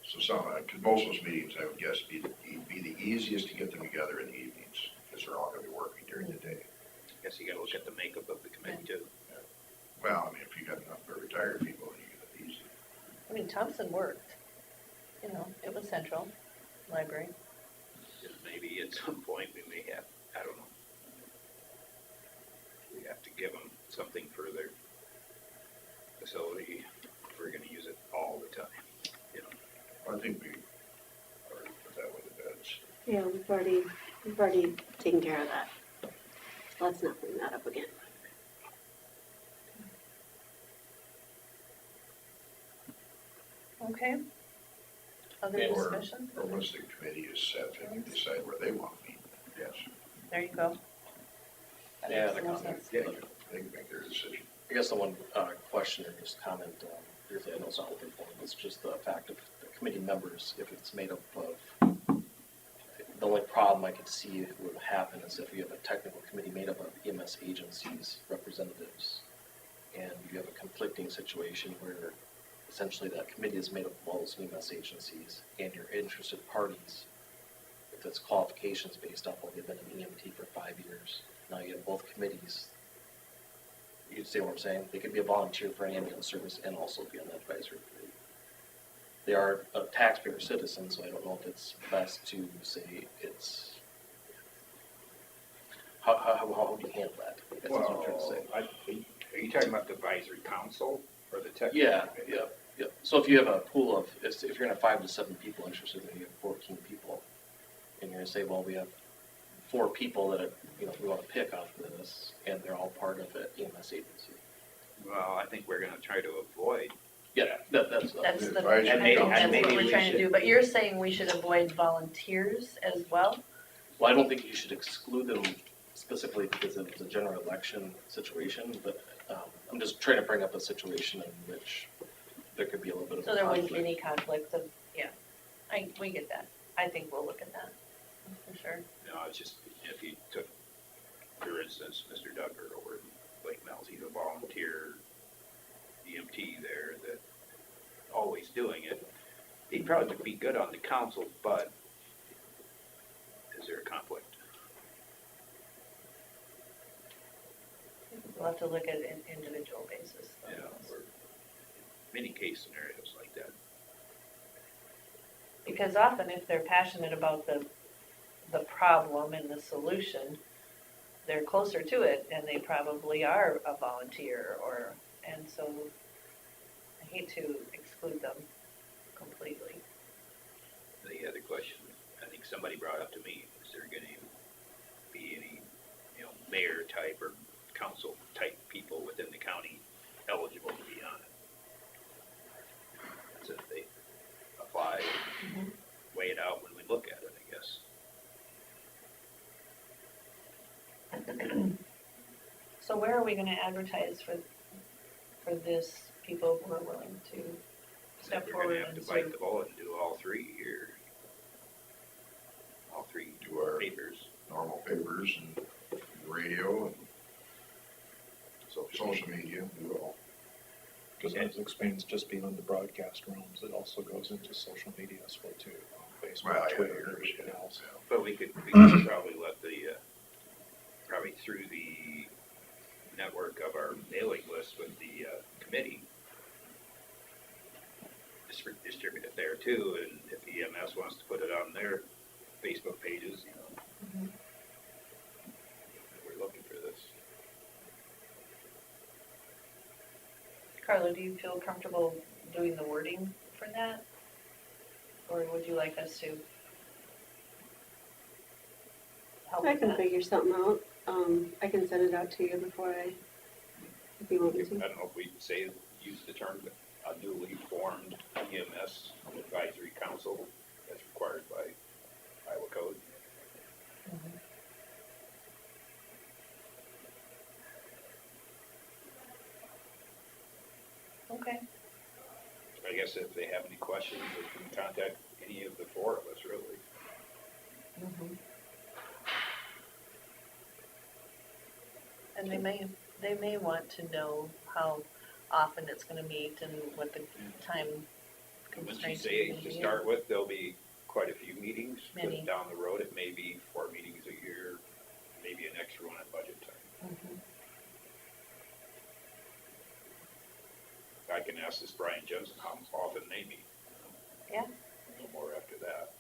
so because most of those meetings, I would guess, be the easiest to get them together in the evenings, because they're all gonna be working during the day. I guess you gotta look at the makeup of the committee too. Well, I mean, if you got enough retired people, then you get it easy. I mean, Thompson worked, you know, it was central, library. And maybe at some point we may have, I don't know. We have to give them something for their facility if we're gonna use it all the time, you know? I think we already put that with the beds. Yeah, we've already taken care of that. Let's not bring that up again. Okay. Other Okay. discussion? Or once the committee is set, they can decide where they want to meet, yes, There you go. That Yeah, makes the the most comment. sense. yeah, they can make their decision. I guess the one question or just comment, briefly, I know it's not open forum, it's just the fact of the committee members, if it's made up of, the only problem I could see would happen is if you have a technical committee made up of EMS agencies, representatives, and you have a conflicting situation where essentially that committee is made up of all those EMS agencies and your interested parties, if it's qualifications based off, well, they've been an EMT for 5 years, now you have both committees. You see what I'm saying? They could be a volunteer for an ambulance service and also be on the advisory committee. They are a taxpayer citizen, so I don't know if it's best to say it's, how do you handle that? I guess that's what I'm trying to say. Are you talking about the advisory council or the technical? Yeah, committee? yeah. So if you have a pool of, if you're gonna have 5 to 7 people interested, and you have 14 people, and you're gonna say, well, we have 4 people that, we wanna pick off of this, and they're all part of an EMS agency. Well, I think we're gonna try to avoid. Yeah, that's. That's the, Advisory I think council. that's Maybe what we're we trying to should- do, but you're saying we should avoid volunteers as well? Well, I don't think you should exclude them specifically because it's a general election situation, but I'm just trying to bring up a situation in which there could be a little bit of So a there wouldn't be conflict. any conflict of, yeah, we get that. I think we'll look at that, for sure. No, it's just, if you took, for instance, Mr. Duggar over in Lake Mills, he's a volunteer EMT there that always doing it. He'd probably be good on the council, but is there a conflict? We'll have to look at an individual basis. though. Yeah, or many case scenarios like that. Because often if they're passionate about the problem and the solution, they're closer to it and they probably are a volunteer and so I hate to exclude them completely. The other question, I think somebody brought up to me, is there gonna be any, mayor type or council type people within the county eligible to be on it? So if they apply, weigh it out when we look at it, I guess. So where are we gonna advertise for this, people who are willing to step You're forward gonna have and to bite serve? the bullet and do all three here. All three Do our papers. normal papers and radio and social media, do it all. Because as expands just beyond the broadcast realms, it also goes into social media as well too, Well, Facebook, yeah, Twitter, there's- everything else. But we could probably let probably through the network of our mailing list with the committee, distribute it there too, and if EMS wants to put it on their Facebook pages, we're looking for this. Carla, do you feel comfortable doing the wording for that? Or would you like us to help I with can that? figure something out. I can send it out to you if you want me I to. don't know if we say, use the term, a newly formed EMS advisory council as required by Iowa code. Okay, I guess if they have any questions, they can contact any of the four of us, really. and they may want to know how often it's gonna meet and what the time Once you constraints. say are gonna to be. start with, there'll be quite a few meetings, Many. but down the road, it may be 4 meetings a year, maybe an extra one at budget time. Mhm. I can ask this Brian Jensen how often they meet. Yeah. No more after that.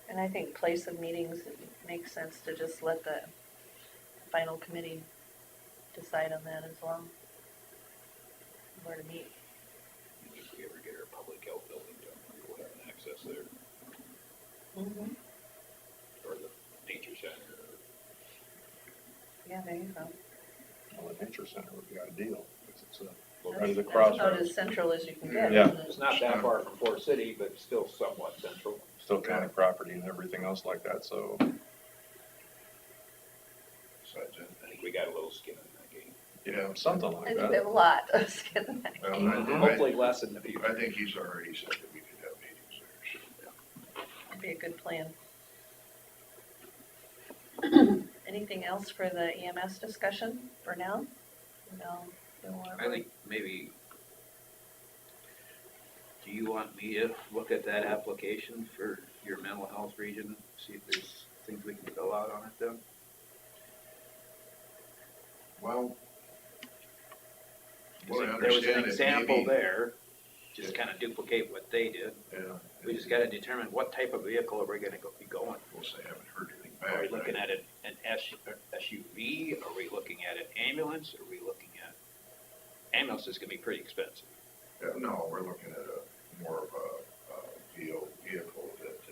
And I think place of meetings, it makes sense to just let the final committee decide on that as well. Where to meet. If we ever get our public health building done, we'll have an access there, or the nature center. Yeah, there you go. Well, the nature center would be ideal, because it's right That's at the about crossroads. as central as you can get, Yeah. isn't it? It's not that far from Fort City, but still somewhat central. Still county property and everything else like that, so, Besides that, I think we got a little skin in that game. yeah, something I like think we that. have a lot of skin in that well, game. Hopefully less in the future. I think he's already said that we could have meetings there, so. Would be a good plan. Anything else for the EMS discussion for now? No. I think maybe, do you want me to look at that application for your mental health region, see if there's things we can fill out on it then? Well, well, I There was understand an it example maybe, there, just kind of duplicate what they did. yeah. We just gotta determine what type of vehicle are we gonna be going. Of course, I haven't heard anything Are we back. looking at an SUV? Are we looking at an ambulance? Are we looking at, ambulance is gonna be pretty expensive. No, we're looking at more of a vehicle that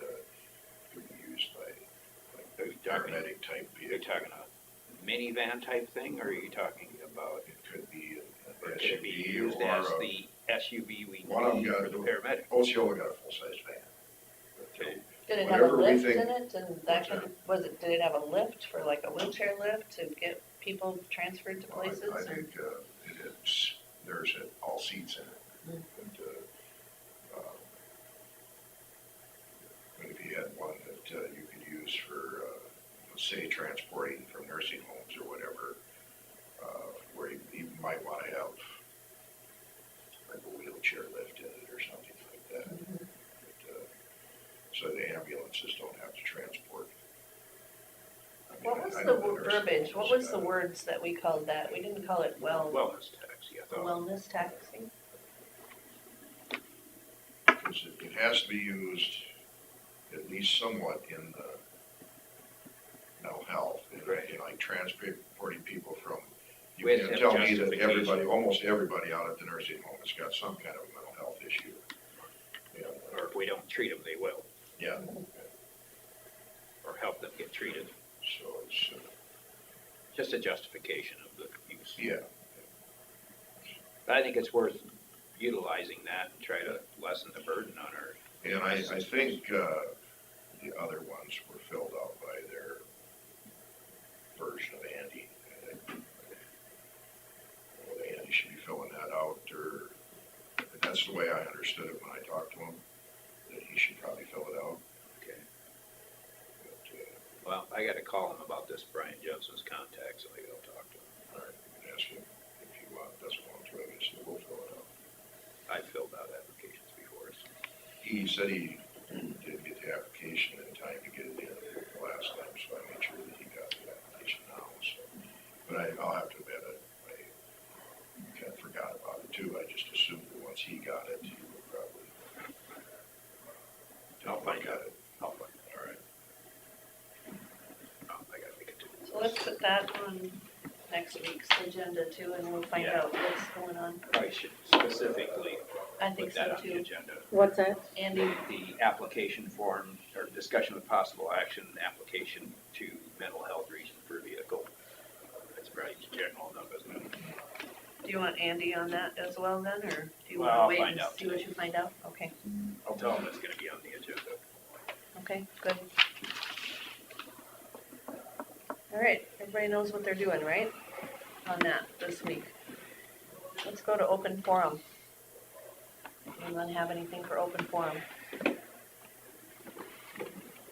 could be used by, Are you like, talking, paramedic type are you vehicle. talking a minivan type thing, or are you talking about, It could be or an could it be SUV used or as a, the SUV we One of them need got for a the little- paramedic? Osceola got a full-size van. Okay. Did it have a Whatever we lift think- in it and that kind of, did it have a lift for like a wheelchair lift to get people transferred to Well, places? I or- think there's all seats in it. Mm. And if you had one that you could use for, say, transporting from nursing homes or whatever, where you might want to have ambulances don't have to transport. I mean, What was I the know nursing verbiage, what homes was the got- words that we called that? We didn't call it Wellness tax, I thought. wellness taxing? Because it has to be used at least somewhat in the mental health, Right. in like transporting people from, you We had to can have tell me that justification. everybody, almost everybody out at the nursing home has got some kind of mental health issue. Yeah, Or if we don't treat them, they will, yeah, or help them get treated. so it's, Just a justification of the use. yeah, But I think it's worth utilizing that and try to lessen the burden on our. and I think, the other ones were filled out by their version of Andy. Well, Andy should be filling that out, or, that's the way I understood it when I talked to him, that he should probably fill it out. Okay. But, Well, I gotta call him about this Brian Johnson's contact, so maybe I'll talk to him. all right, you can ask him if he doesn't want to, I guess we'll fill it out. I've filled out applications before, so. He said he didn't get the application in time to get it in the last time, so I made sure that he got the application now, so. But I'll have to admit, I kind of forgot about it too, I just assumed that once he got it, he would probably. I'll find out. Got it, I'll find all right. out. I gotta make it too. So let's put that on next week's agenda too, and we'll find Yeah. out what's going on. Probably should specifically I think put that so on the too. agenda. What's that? Andy, The application form, or discussion with possible action, application to mental health reason for vehicle. That's probably general enough, isn't it? do you want Andy on that as well then, or do you Well, wanna I'll wait find and out see what today. you find out? Okay, I'll tell them it's gonna be on the agenda. okay, good. All right, everybody knows what they're doing, right? On that this week. Let's go to open forum. Anyone have anything for open forum?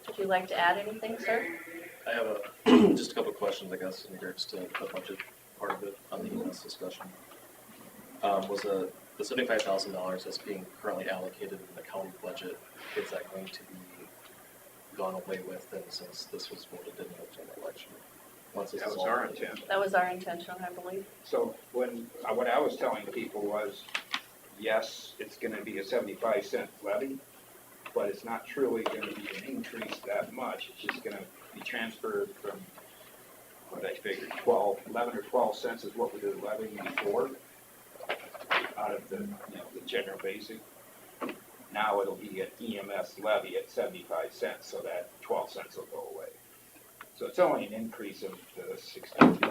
Would you like to add anything, sir? I have just a couple of questions, I guess, in regards to the budget part of it on the EMS discussion. Was the $75,000 that's being currently allocated in the county budget, is that going to be gone away with then since this was voted in the general election? Once this That is was all our voted? intent. That was our intention, I believe. So what I was telling people was, yes, it's gonna be a 75-cent levy, but it's not truly gonna be an increase that much. It's just gonna be transferred from, what I figured, 11 or 12 cents is what we were levying before, out of the, the general basic. Now it'll be an EMS levy at 75 cents, so that 12 cents will go away. So it's only an increase of 63 cents.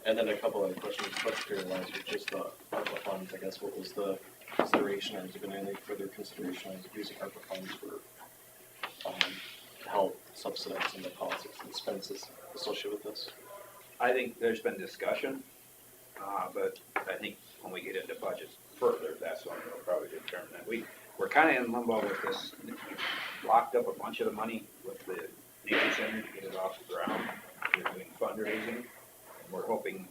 And then a couple of questions, budgetary wise, with just the ARPA funds, I guess, what was the consideration, or has there been any further consideration of using ARPA funds for, to help subsidize some of the costs and expenses associated with this? I think there's been discussion, but I think when we get into budgets further, that's when we'll probably determine that. We're kind of in limbo with this. We locked up a bunch of the money with the Nature Center to get it off the ground. We're doing fundraising, and we're hoping,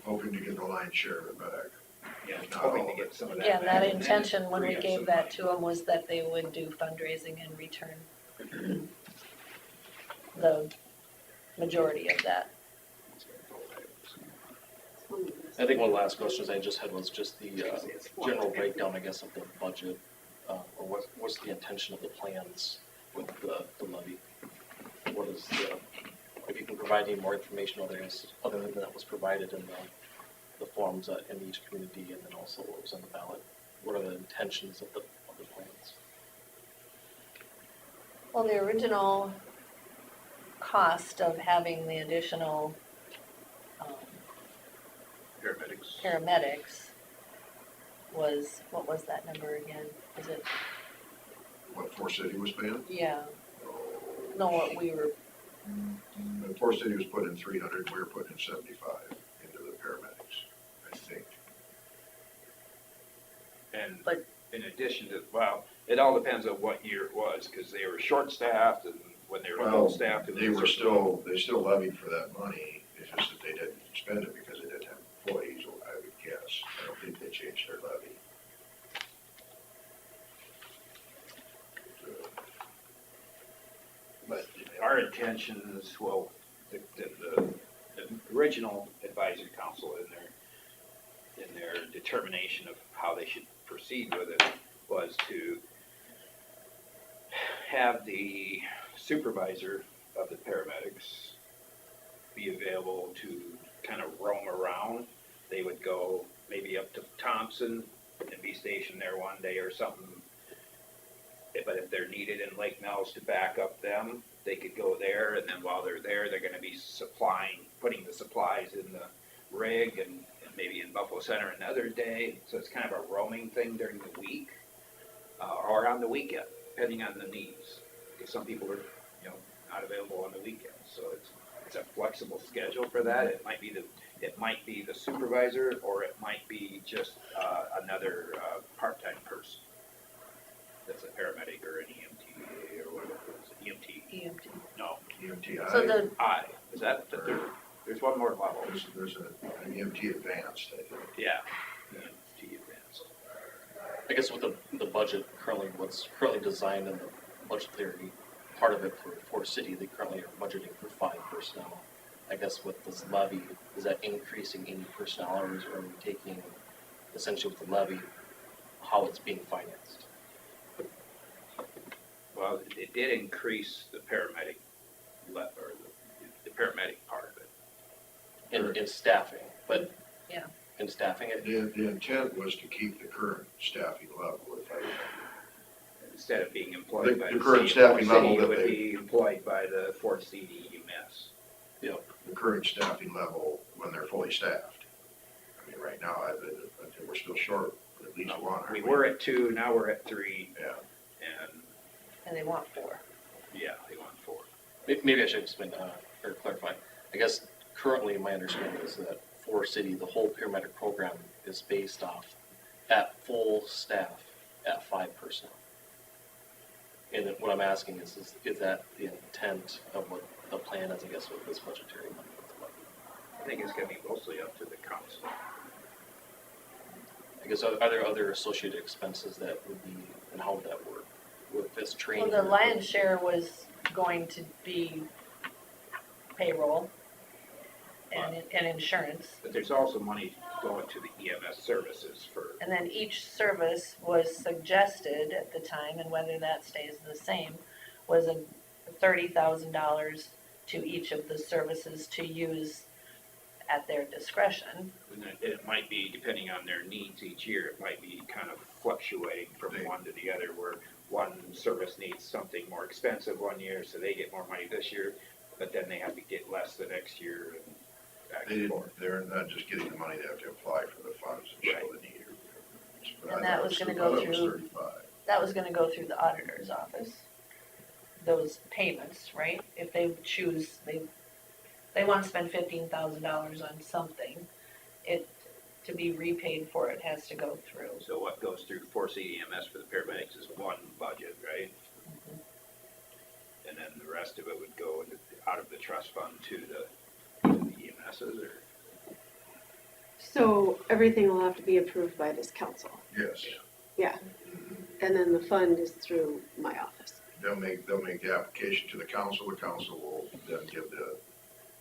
Hoping to get the lion's share of it back. hoping to get some of that. Yeah, back that and then intention when we free up gave some that money. to them was that they would do fundraising and return the majority of that. I think one last question I just had was just the general breakdown, I guess, of the budget, or what's the intention of the plans with the levy? What is the, if you can provide any more information other than that was provided in the forms in each community, and then also what was on the ballot? What are the intentions of the plans? Well, the original cost of having the additional paramedics was, what was that number again? Was it, What Forest City was paying? yeah, no, what we were, Forest City was putting 300, we were putting in 75 into the paramedics, I think. And But- in addition to, well, it all depends on what year it was, because they were short-staffed, and when they were Well, full-staffed. it they was were sort of- they still levied for that money, it's just that they didn't spend it because they didn't have employees, I would guess. I don't think they changed their levy. our intentions, well, the original advisory council in their determination of how they should proceed with it was to have the supervisor of the paramedics be available to kind of roam around. They would go maybe up to Thompson and be stationed there one day or something. But if they're needed in Lake Mills to back up them, they could go there, and then while they're there, they're gonna be putting the supplies in the rig and maybe in Buffalo Center another day. So it's kind of a roaming thing during the week, or on the weekend, depending on the needs. Because some people are, not available on the weekends, so it's a flexible schedule for that. It might be the supervisor, or it might be just another part-time person. That's a paramedic or an EMT or whatever it is. EMT? EMT. No, EMT, So the, is that, there's one more level. there's an EMT advanced, I think. Yeah, EMT advanced. I guess with the budget currently, what's currently designed in the budgetary part of it for city, they currently are budgeting for 5 personnel. I guess with this levy, is that increasing any personnel, or are we taking essentially with the levy, how it's being financed? Well, it did increase the paramedic or the paramedic part of it. In staffing, but. Yeah. In staffing it? The intent was to keep the current staffing level, if I remember. Instead of being employed by The the current city of staffing Fort level City, it that would they- be employed by the Fort City EMS. Yep. The current staffing level when they're fully staffed. I mean, right now, I think we're still short at least one. aren't We were at 2, now we're at 3, Yeah. and they want 4. They want 4. Maybe I should explain, or clarify. I guess currently my understanding is that for city, the whole paramedic program is based off at full staff at 5 personnel. And then what I'm asking is that the intent of what the plan is, I guess, with this budgetary money? I think it's gonna be mostly up to the council. I guess, are there other associated expenses that would be, and how would that work with this Well, training? the lion's share was going to be payroll and insurance. But there's also money going to the EMS services for, And then each service was suggested at the time, and whether that stays the same, was a $30,000 to each of the services to use at their discretion. and it might be, depending on their needs each year, it might be kind of fluctuating from one to the other, where one service needs something more expensive one year, so they get more money this year, but then they have to get less the next year, and back and forth. They're not just getting the money, they have to apply for the funds and show the need. But And I that thought was it gonna I go thought it was through- 35. That was gonna go through the auditor's office, those payments, right? If they choose, they want to spend $15,000 on something, to be repaid for it has to go through. So what goes through Fort City EMS for the paramedics is one budget, right? And then the rest of it would go out of the trust fund to the EMSs, or? So everything will have to be approved by this council. Yes, Yeah. And then the fund is through my office. they'll make the application to the council will then give the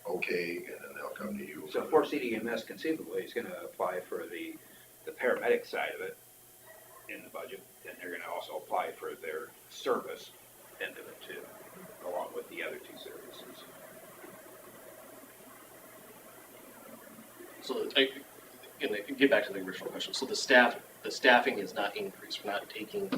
okay, and then they'll come to you. So Fort City EMS conceivably is gonna apply for the paramedic side of it in the budget, and they're gonna also apply for their service end of it too, along with the other 2 services. So, get back to the original question. So the staffing is not increased. We're not taking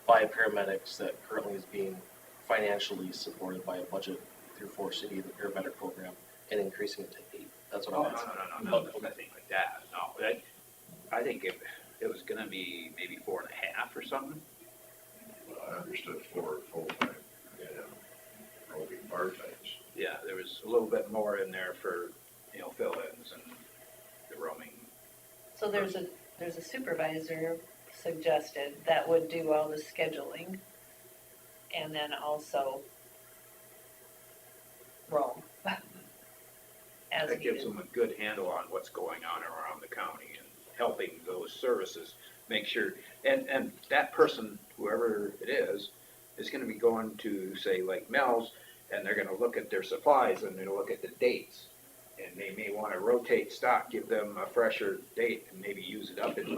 5 paramedics that currently is being financially supported by a budget through Fort City, the paramedic program, and increasing it to 8. That's what Oh, I'm asking. no, nothing like that, no. I think it was gonna be maybe 4.5 or something. I understood 4 full-time, and only part-times. Yeah, there was a little bit more in there for, fill-ins and the roaming. So there's a supervisor suggested that would do all the scheduling and then also roam as That gives needed. them a good handle on what's going on around the county and helping those services make sure, and that person, whoever it is gonna be going to, say, Lake Mills, and they're gonna look at their supplies and they'll look at the dates. And they may wanna rotate stock, give them a fresher date and maybe use it up in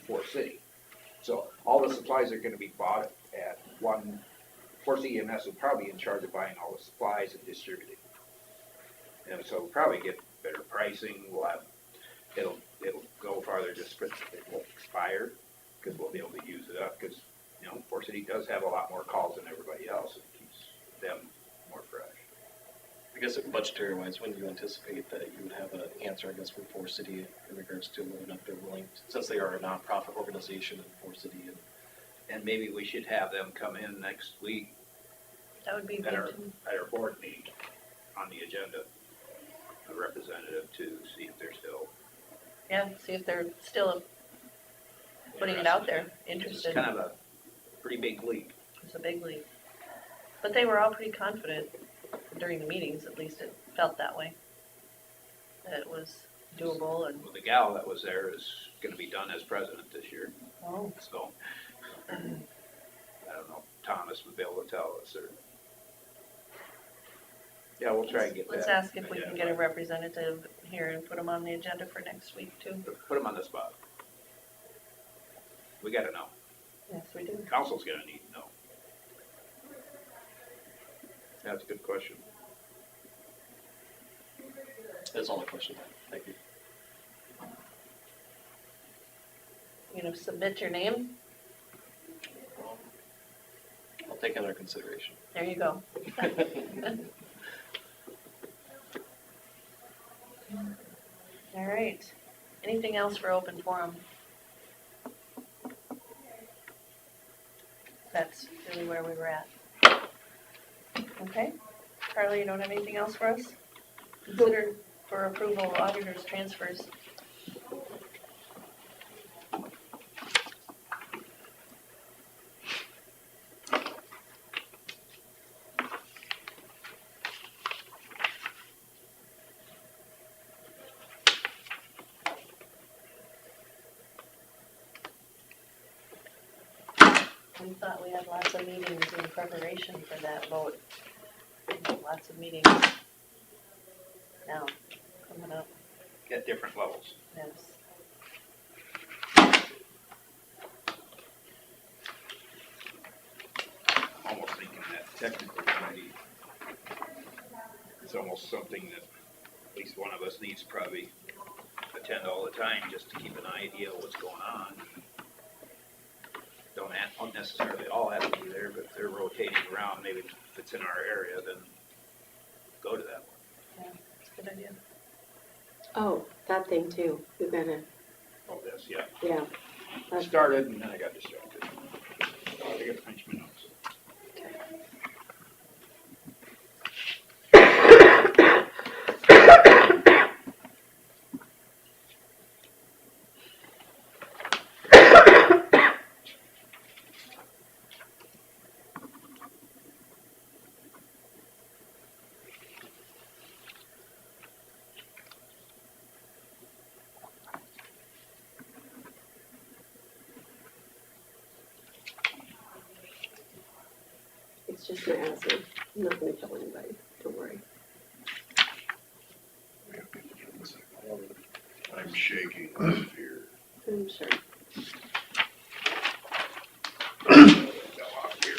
Forest City. So all the supplies are gonna be bought at one, Forest EMS will probably be in charge of buying all the supplies and distributing. And so we'll probably get better pricing, we'll have, it'll go farther, just because it won't expire, because we'll be able to use it up, because, you know, Forest City does have a lot more calls than everybody else, and it keeps them more fresh. I guess budgetary wise, when do you anticipate that you would have an answer, I guess, from Forest City in regards to whether or not they're willing, since they are a nonprofit organization in Forest City And maybe we should have them come in next week That would be at our, good. at our board meeting on the agenda, a representative to see if they're still Yeah, see if they're still putting it out there, It's interested. kind of a pretty big leap. It's a big leap. But they were all pretty confident during the meetings, at least it felt that way. That it was doable and, Well, the gal that was there is gonna be done as president this year, oh, so I don't know, if Thomas would be able to tell us, or yeah, we'll try and get that. let's ask if we can get a representative here and put them on the agenda for next week too. Put them on the spot. We gotta know. Yes, we do. Council's gonna need to know. That's a good question. That's all the questions I have. Thank you. You know, submit your name. I'll take under consideration. There you go. All right. Anything else for open forum? That's really where we were at. Okay. Carly, you don't have anything else for us? Consider for approval auditors transfers. We thought we had lots of meetings in preparation for that vote. Lots of meetings. Now, coming up, At different levels. yes. Almost thinking that technical committee is almost something that at least one of us needs to probably attend all the time, just to keep an idea of what's going on. Don't necessarily all have to be there, but if they're rotating around, maybe if it's in our area, then go to that one. Yeah, it's a good idea. Oh, that thing too, we gotta, Oh, this, yeah. yeah. I started and then I got distracted. I gotta finish my notes. It's just my asthma. I'm not gonna kill anybody, don't worry. I'm shaking with fear. I'm sure. Fell off here.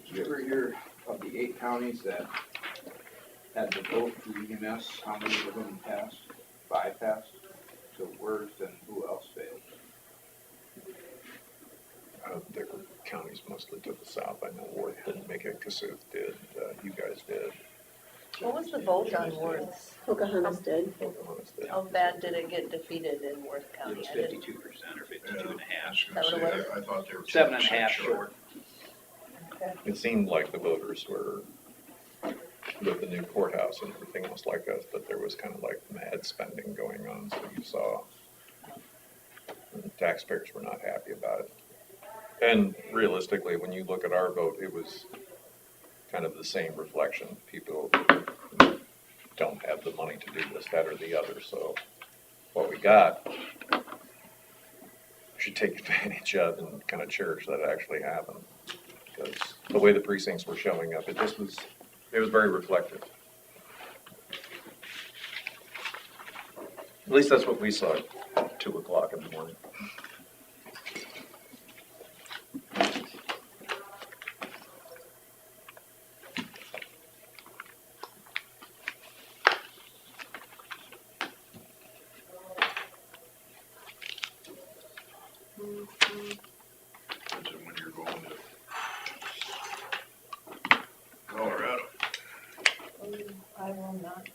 Did you ever hear of the 8 counties that had the vote for EMS, how many of them passed? 5 passed? So Worth and who else failed? There were counties mostly to the south. I know Worth didn't make it, Cassuth did, you guys did. What was the vote on Worth's? Pocahontas did. Pocahontas did. How bad did it get defeated in Worth It County? was I didn't- 52% or Yeah, 52 and a I half. was gonna Is that what it say, I thought they were 7.5 2% short. Okay. It seemed like the voters were with the new courthouse and everything else like us, but there was kind of like mad spending going on, so you saw the taxpayers were not happy about it. And realistically, when you look at our vote, it was kind of the same reflection. People don't have the money to do this, that, or the other, so what we got, we should take advantage of and kind of cherish that it actually happened. Because the way the precincts were showing up, it was very reflective. At least that's what we saw at 2 o'clock in the morning. Depends on when you're going to Colorado. I will not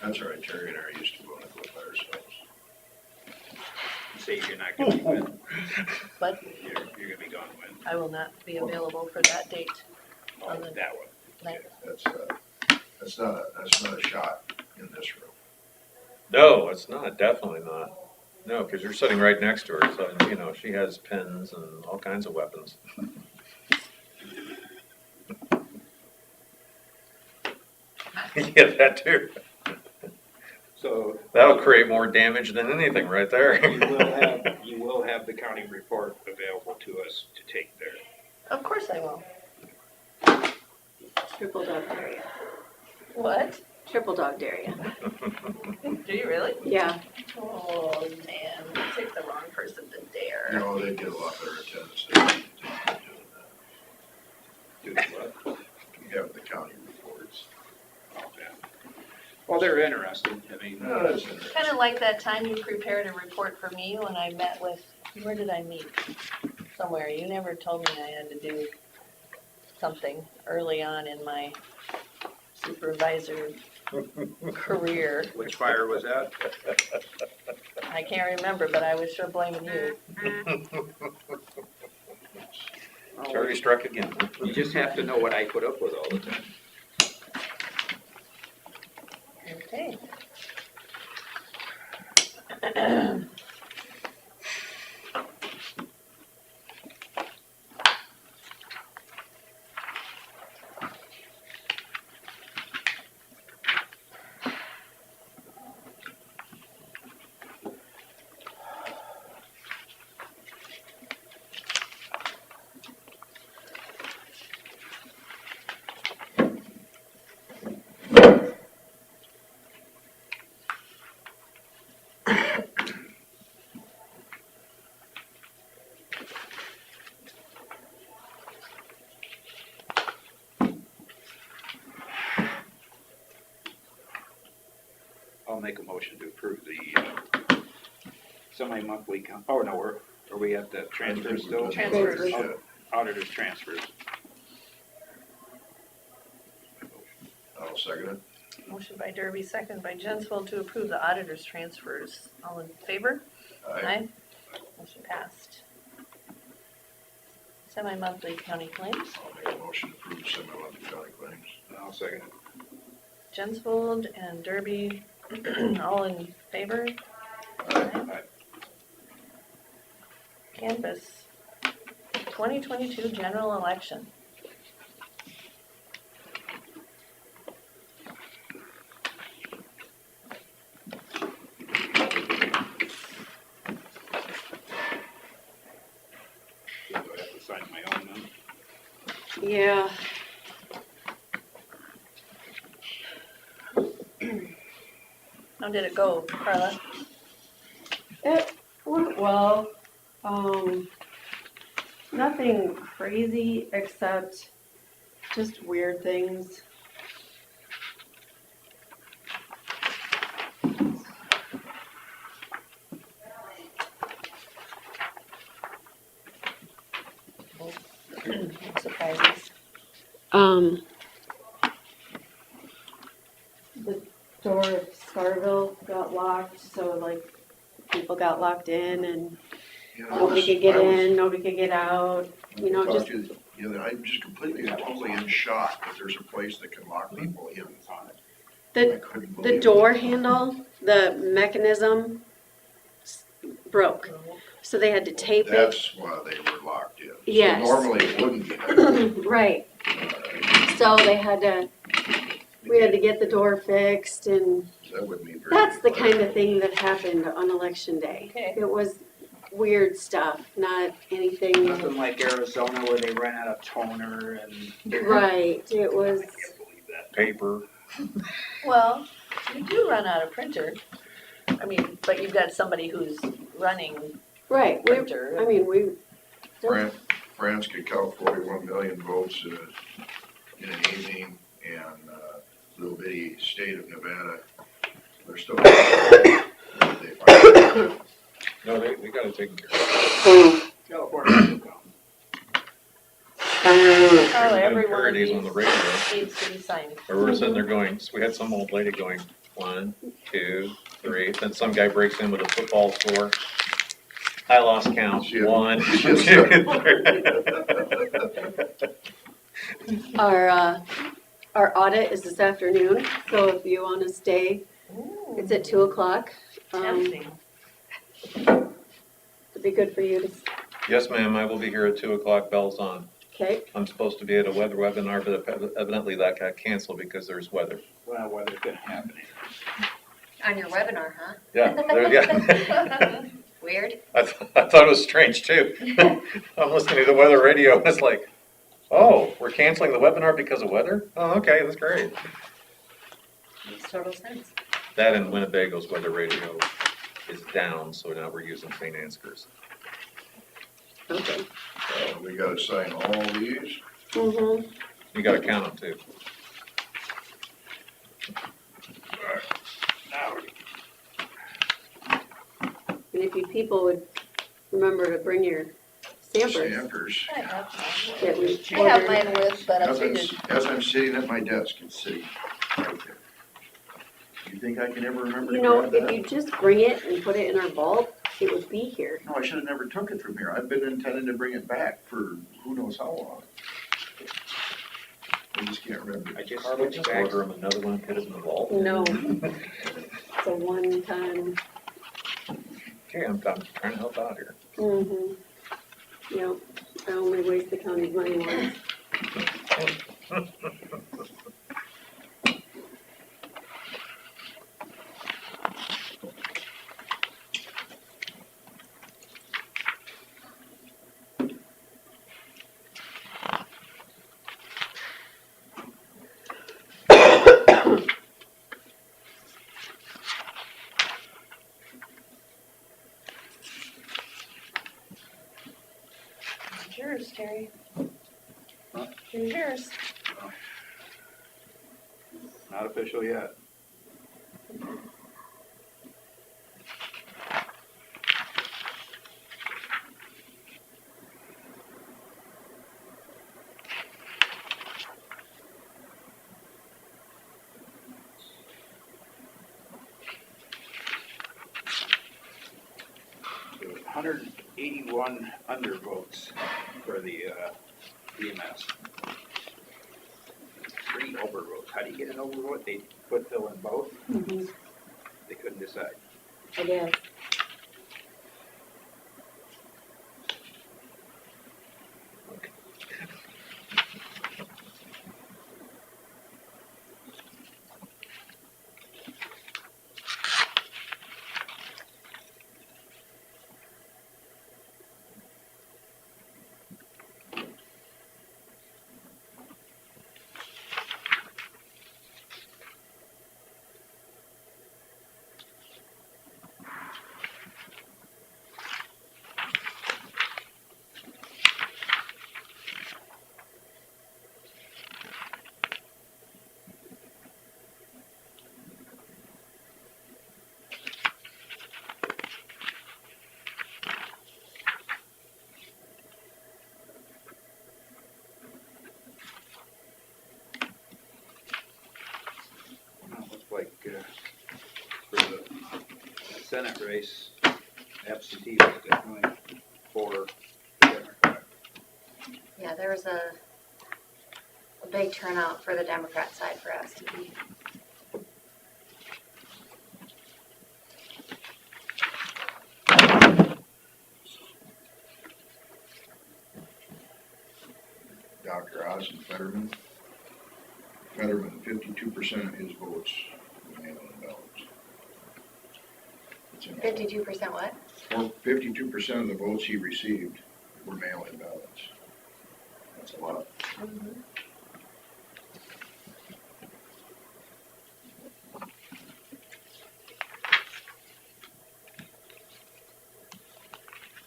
That's all right, Terry and I used to go and go by ourselves. You say you're not gonna be when, But you're gonna be gone when, I will not be available for that date oh, that one. night. That's not a shot in this room. No, it's not, definitely not. No, because you're sitting right next to her, so, you know, she has pens and all kinds of weapons. Yeah, that too. So That'll create more damage than anything right there. you will have the county report available to us to take there. Of course I will. Triple dog dare ya. What? Triple dog dare ya. Do you really? Yeah. Oh, man, you picked the wrong person to dare. No, they get a lot better attendance than we do doing that. Do what? We have the county reports. Well, they're interested, I mean, That's interesting. Kind of like that time you prepared a report for me when I met with, where did I meet? Somewhere. You never told me I had to do something early on in my supervisor career. which fire was that? I can't remember, but I was sure blaming you. Terry struck again. You just have to know what I put up with all the time. Okay. I'll make a motion to approve the, semi-monthly oh, no, are we at the transfers still? Transfers. Oh, Auditor's transfers. I'll second it. Motion by Derby, second by Jensvold to approve the auditor's transfers. All in favor? Aye. Motion passed. Semi-monthly county claims. I'll make a motion to approve semi-monthly county claims. I'll second it. Jensvold and Derby, all in favor? Aye. Canvas, 2022 general election. Do I have to sign my own then? Yeah. How did it go, Carla? It went well. Nothing crazy except just weird things. Surprises. The door of Scarville got locked, so like people got locked in and You know, nobody could get I was- in, nobody could get out, you know, talked just, to you know, I'm just completely and totally in shock that there's a place that can lock people in on it. I the, couldn't the believe it. door handle, the mechanism broke. So they had to tape it. That's why they were locked in. So Yes. normally it wouldn't be that. Right. So we had to get the door fixed, and That would be very. that's the kind of thing that happened on election day. Okay. It was weird stuff, not anything, Nothing like Arizona where they ran out of toner and. right, it was, I can't believe that. Paper. Well, you do run out of printer. I mean, but you've got somebody who's running right, printer. France could count 41 million votes in an evening, and little bitty state of Nevada, they're still. They find No, they got it taken care of. California still counts. Probably Done every one of parodies these on the radio. needs to be signed. Or we're sitting there going, so we had some old lady going, 1, 2, 3, then some guy breaks in with a football score. I lost count, Shit. 1, 2, Shit. 3. our audit is this afternoon, so if you wanna stay, it's at 2:00. Tempting. It'd be good for you to, Yes, ma'am, I will be here at 2 o'clock, bells on. okay? I'm supposed to be at a weather webinar, but evidently that got canceled because there's weather. Well, weather's gonna happen. On your webinar, huh? Yeah, yeah. Weird. I thought it was strange too. I'm listening to the weather radio and it's like, oh, we're canceling the webinar because of weather? Oh, okay, that's great. Makes total sense. That and Winnebago's weather radio is down, so now we're using St. Ansgar's. Okay. we gotta sign all these. Mm-hmm. You gotta count them too. Now, And if you people would remember to bring your stampers Stampers. I have some. that we I have ordered. mine with, but I As I'm, figured, as I'm sitting at my desk, it's sitting right there. You think I can ever remember to You know, grab if that? you just bring it and put it in our vault, it would be here. No, I should have never took it from here. I've been intending to bring it back for who knows how long. I just can't remember. I just order them another one, put it in the vault. No. It's a one-time, Okay, I'm trying to help out here. mm-hmm. Yep, I only waste the county's money once. it's yours, Terry. Huh? Here's yours. not official yet. There was 181 undervotes for the EMS. 3 overvotes. How do you get an overvote? They put fill in both? Mm-hmm. They couldn't decide. I guess. Well, it looks like for the Senate race, absentee was definitely for the Democrat. Yeah, there was a big turnout for the Democrat side for absentee. Dr. Oz and Fetterman. Fetterman, 52% of his votes were mail-in ballots. It's in- 52% what? Or 52% of the votes he received were mail-in ballots. That's a lot.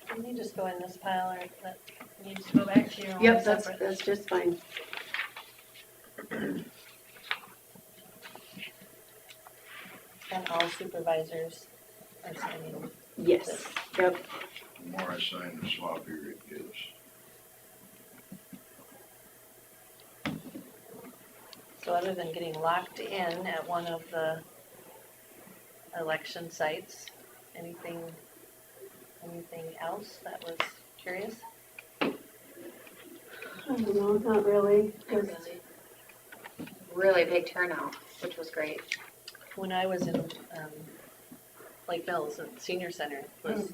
Can you just go in this pile or that needs to go back to your own Yep, separate? that's just fine. And all supervisors are signing. Yes, yep. The more I sign, the sloppier it gets. So other than getting locked in at one of the election sites, anything else that was curious? I don't know, not really, just, Really big turnout, which was great. When I was in Lake Mills at Senior Center, it was,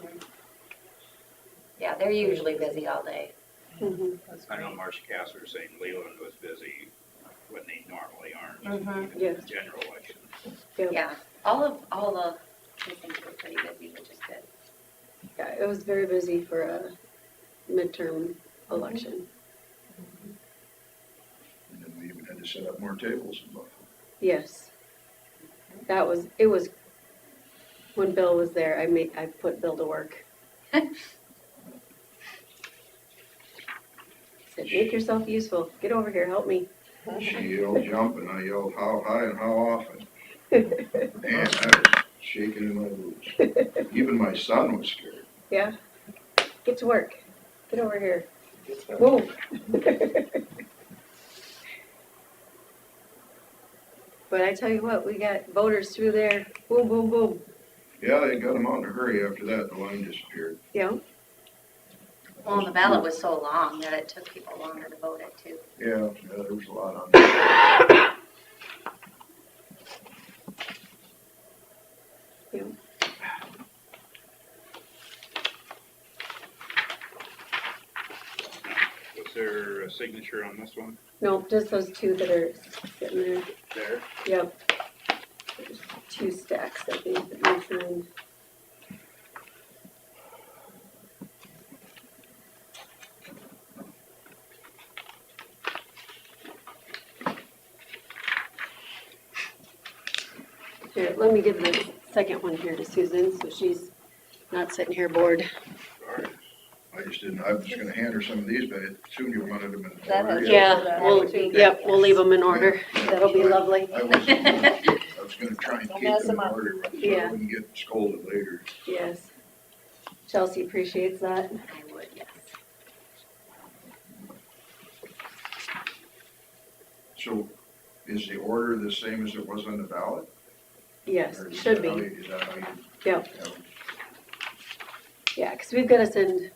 Yeah, they're usually busy all day. mhm. was I know great. Marcia Cass was saying Leland was busy when they normally aren't, Mhm. even in Yes. the general election. Yep. Yeah, all the precincts were pretty busy, which is good. Yeah, it was very busy for a midterm election. And then we even had to set up more tables in Buffalo. Yes. It was, when Bill was there, I put Bill to work. Said, make yourself useful, get over here, help me. She yelled jump and I yelled how high and how often. Man, I was shaking in my boots. Even my son was scared. Yeah, get to work, get over here, move. But I tell you what, we got voters through there, boom, boom, boom, Yeah, they got him out in a hurry after that. The line disappeared. yeah. Well, and the ballot was so long that it took people longer to vote it too. Yeah, there was a lot on there. Was there a signature on this one? No, just those two that are sitting there, There? yep. There's 2 stacks, I think, that we signed. Here, let me give the second one here to Susan, so she's not sitting here bored. Sorry. I just didn't, I was just gonna hand her some of these, but I assumed you wanted them in That order. has- Yeah, we'll leave them in order, Yeah. that'll be lovely. I was gonna try and Don't keep mess them in them up. order, so I Yeah. wouldn't get scolded later. Yes. Chelsea appreciates that. I would, yes. So is the order the same as it was on the ballot? Yes, Or is should that how be, you- Is that how you? Yep. have- yeah, because we've got to send,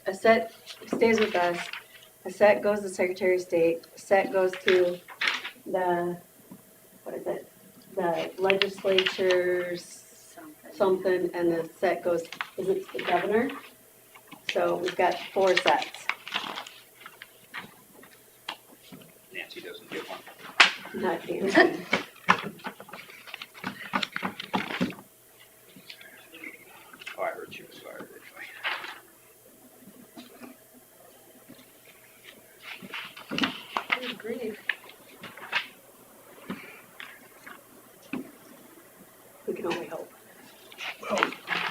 a set stays with us, a set goes to Secretary of State, a set goes to the, what is it? The legislatures, something, and the set goes, is it to the governor? So we've got 4 sets, Nancy doesn't get one. not fancy. Oh, I heard she was fired originally. Good grief. We can only hope. Well,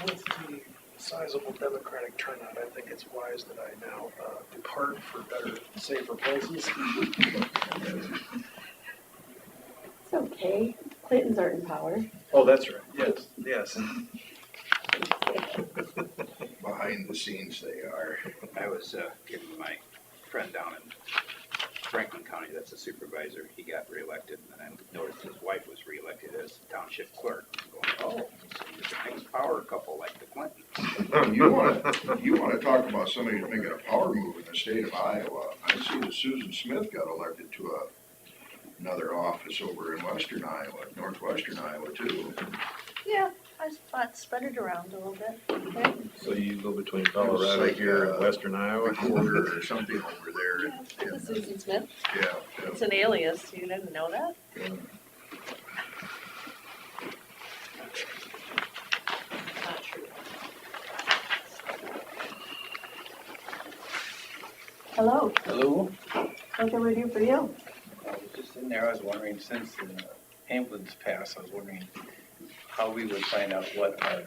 with the sizable Democratic turnout, I think it's wise that I now depart for better, safer places. It's okay, Clintons aren't in power. Oh, that's right, yes, yes. Behind the scenes they are. I was giving my friend down in Franklin County, that's a supervisor, he got reelected, and then I noticed his wife was reelected as township clerk. I'm going, oh, so he's a nice power couple like the Clintons. You wanna talk about somebody who's making a power move in the state of Iowa. I see that Susan Smith got elected to another office over in western Iowa, northwestern Iowa too. Yeah, I thought spread it around a little bit, okay? So you go between It was Colorado like, here and western Iowa? Recorder or something over there. Yeah, Susan Smith, Yeah, it's an alias, you didn't know that? Not true. Hello, Hello, what can we do for you? I was just in there, I was wondering, since the ambulance passed, I was wondering how we would find out what our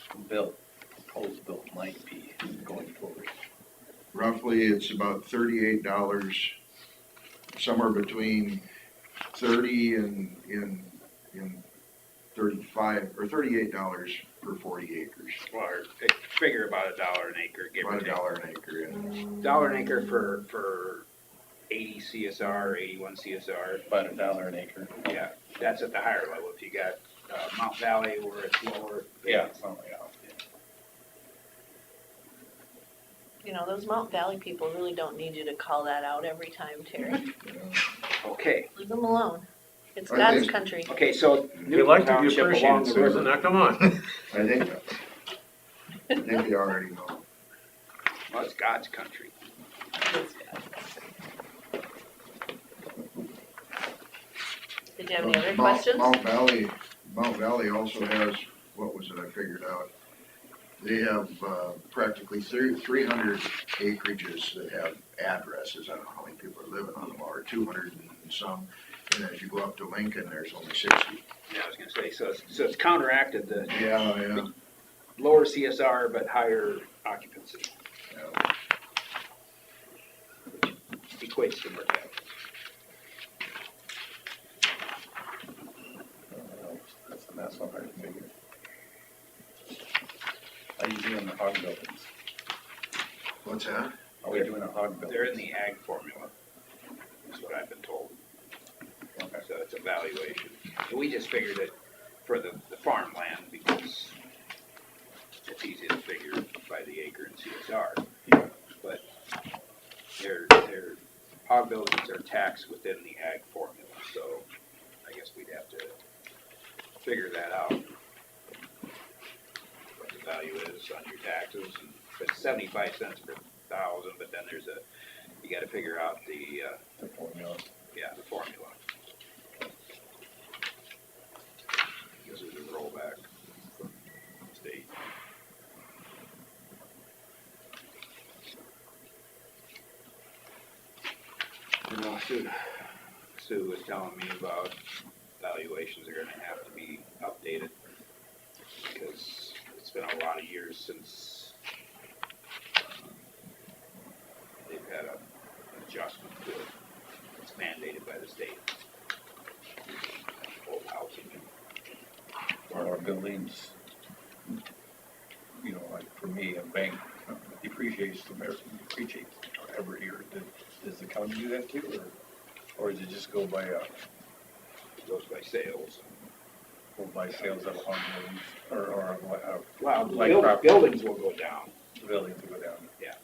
proposed bill might be going forward. roughly it's about $38, somewhere between 30 and 35, or $38 per 40 acres. Or figure about $1 an acre, give or About take. $1 an acre, yeah. Dollar an acre for 80 CSR, 81 CSR. About $1 an acre. Yeah, that's at the higher level. If you got Mount Valley where it's lower. Yeah, something like that. You know, those Mount Valley people really don't need you to call that out every time, Terry. Okay, Leave them alone. It's I God's think- country. okay, so You like to be Newton Township along appreciated, the Susan, river. now come on. I think they already know. Well, it's God's country. It's God's country. Did you have any other questions? Mount Valley also has, what was it I figured out? They have practically 300 acreages that have addresses. I don't know how many people are living on them, or 200 and some. And as you go up to Lincoln, there's only 60. Yeah, I was gonna say, so it's counteracted the Yeah. lower CSR but higher occupancy. Yeah. Equates to more tax. That's not hard to figure. How you doing the hog buildings? What's that? Are we doing a hog building? They're in the ag formula, is what I've been told. Okay. So it's a valuation. And we just figured it for the farmland because it's easy to figure by the acre and CSR. But their hog buildings are taxed within the ag formula, so I guess we'd have to figure that out. What the value is on your taxes, and it's 75 cents per thousand, but then you gotta figure out the formula. Yeah, the formula. This is a rollback from state. You know, Sue was telling me about valuations are gonna have to be updated because it's been a lot of years since they've had an adjustment to it. It's mandated by the state. Old housing. Our buildings, you know, like for me, a bank depreciates every year. Does the county do that too, or does it just go by, Goes by sales. sales of home buildings, or Well, like property? buildings will go down. The buildings will go down? Yeah,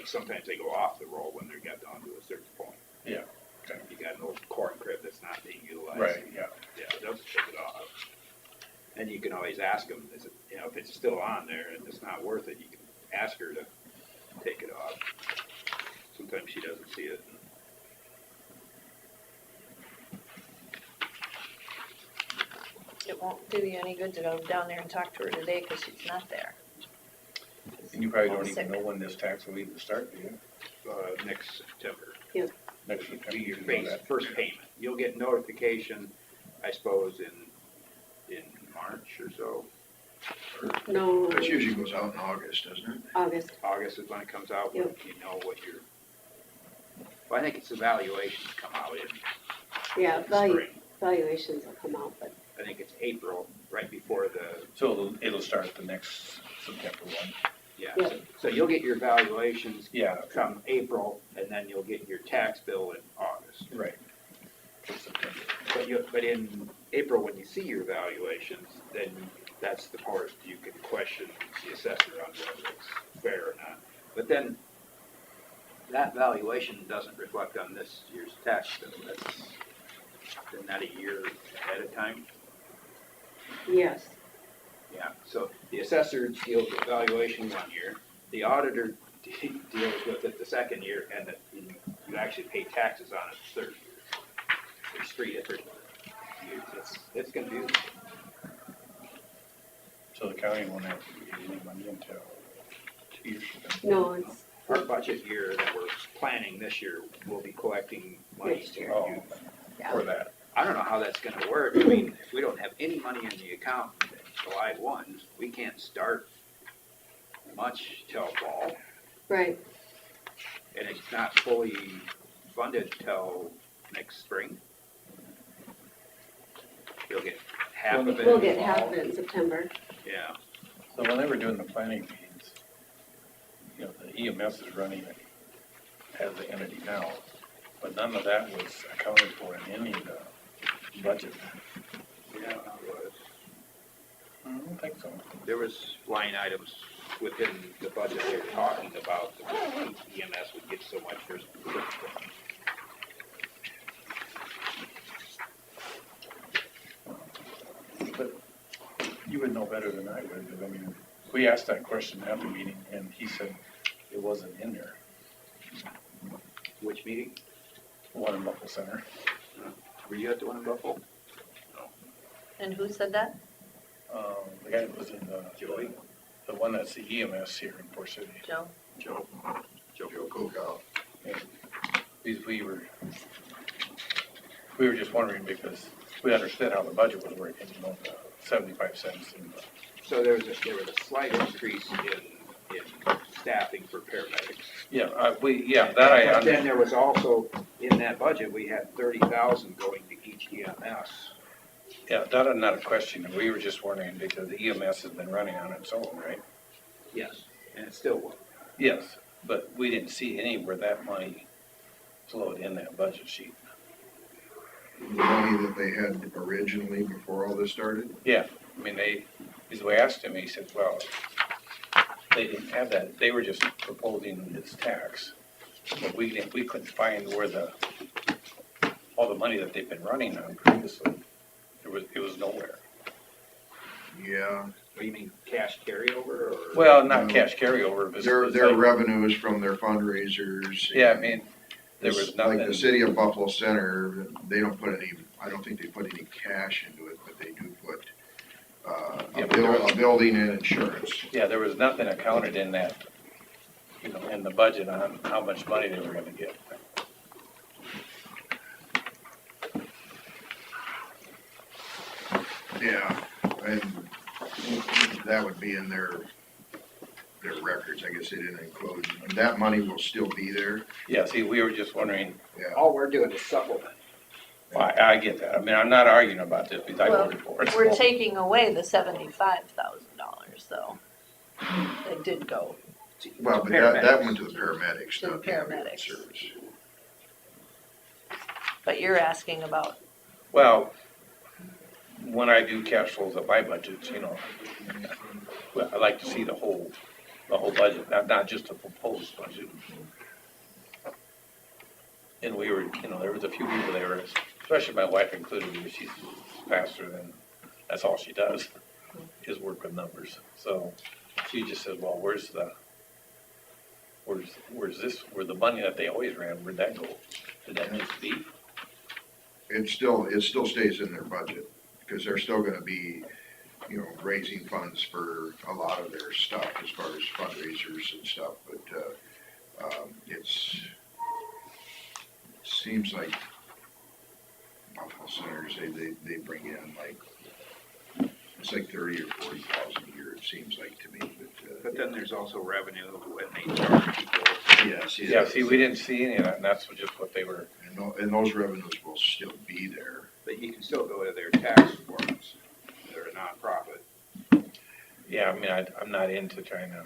sometimes they go off the roll when they get down to a certain point. Yeah. You got an old corn crib that's not being utilized. Right, yeah. Yeah, they'll just take it off. And you can always ask them, is it, if it's still on there and it's not worth it, you can ask her to take it off. Sometimes she doesn't see it. It won't do you any good to go down there and talk to her today because she's not there. And you probably don't Sick. even know when this tax will even start, do you? Next September. Next September. Be your you know that? first payment. You'll get notification, I suppose, in March or so. No, That usually goes out in August, doesn't it? August. August is when it comes out, when Yep. you know what your, well, I think it's evaluations come out in Yeah, spring. valuations will come out, but I think it's April, right before the, So it'll start the next September one. yeah. Yeah. So you'll get your valuations Yeah, come April, and then you'll get your tax bill in August. right. For September. But in April, when you see your valuations, then that's the part you can question the assessor on whether it's fair or not. But then, that valuation doesn't reflect on this year's tax bill. Isn't that a year ahead of time? yes. Yeah, so the assessor deals with valuation 1 year, the auditor deals with it the second year, and you actually pay taxes on it the third year. There's 3 different years. It's confusing. So the county won't have to give any money until 2 years from now. No, it's, Our budget year that we're planning this year, we'll be collecting money Next to year. Oh, you. for that. I don't know how that's gonna work. I mean, if we don't have any money in the account July 1, we can't start much till fall, right, and it's not fully funded till next spring. You'll get half of it in the we'll get fall. half of it in September. Yeah, So when they were doing the planning meetings, you know, the EMS is running it as the entity now, but none of that was accounted for in any of the budget. yeah, it was. I don't think so. There was line items within the budget they were talking about, that EMS would get so much for. But you would know better than I would, because I mean, we asked that question at the meeting, and he said it wasn't in there. Which meeting? One in Buffalo Center. Were you at the one in Buffalo? And who said that? The guy that was in Joey? the one that's the EMS here in Port City. Joe? Joe Cook. We were just wondering because we understood how the budget was working, you know, the 75 cents and the, So there was a slight increase in staffing for paramedics. that I But then understand. there was also, in that budget, we had 30,000 going to each EMS. Yeah, that is not a question. We were just wondering because the EMS has been running on its own, right? Yes. And it still will. Yes, but we didn't see anywhere that money flowed in that budget sheet. The money that they had originally before all this started? Yeah, I mean, because we asked him, he said, well, they didn't have that. They were just proposing this tax. But we couldn't find where all the money that they've been running on previously. It was nowhere. Yeah. What do you mean, cash carryover or? Well, not No. cash carryover, but. Their revenues from their fundraisers. Yeah, I mean, there was Like nothing. the city of Buffalo Center, they don't put any, I don't think they put any cash into it, but they do put, Yeah, but there was- a building and insurance. Yeah, there was nothing accounted in that, you know, in the budget on how much money they were gonna get. Yeah, and that would be in their records, I guess they didn't include, and that money will still be there, Yeah, see, we were just wondering, yeah. All we're doing is supplement. I get that. I mean, I'm not arguing about this because I Well, voted for it. We're taking away the $75,000 though. That did go. Well, but that went to the paramedics, To the not the ambulance paramedics. service. But you're asking about, Well, when I do cash flows of my budgets, you know, well, I like to see the whole budget, not just a proposed budget. And we were, you know, there was a few people there, especially my wife included, because she's a pastor, and that's all she does, is work with numbers. So she just said, well, where's the money that they always ran, where'd that go? Did that just leave? It still stays in their budget, because they're still gonna be, you know, raising funds for a lot of their stuff as far as fundraisers and stuff, but, seems like Buffalo Centers, they bring in like, it's like 30 or 40,000 a year, it seems like to me, But then there's also revenue when they charge people. yes. Yeah, see, we didn't see any of that, and that's just what they were, And those revenues will still be there. But you can still go to their tax forms. They're a nonprofit. yeah, I mean, I'm not into trying to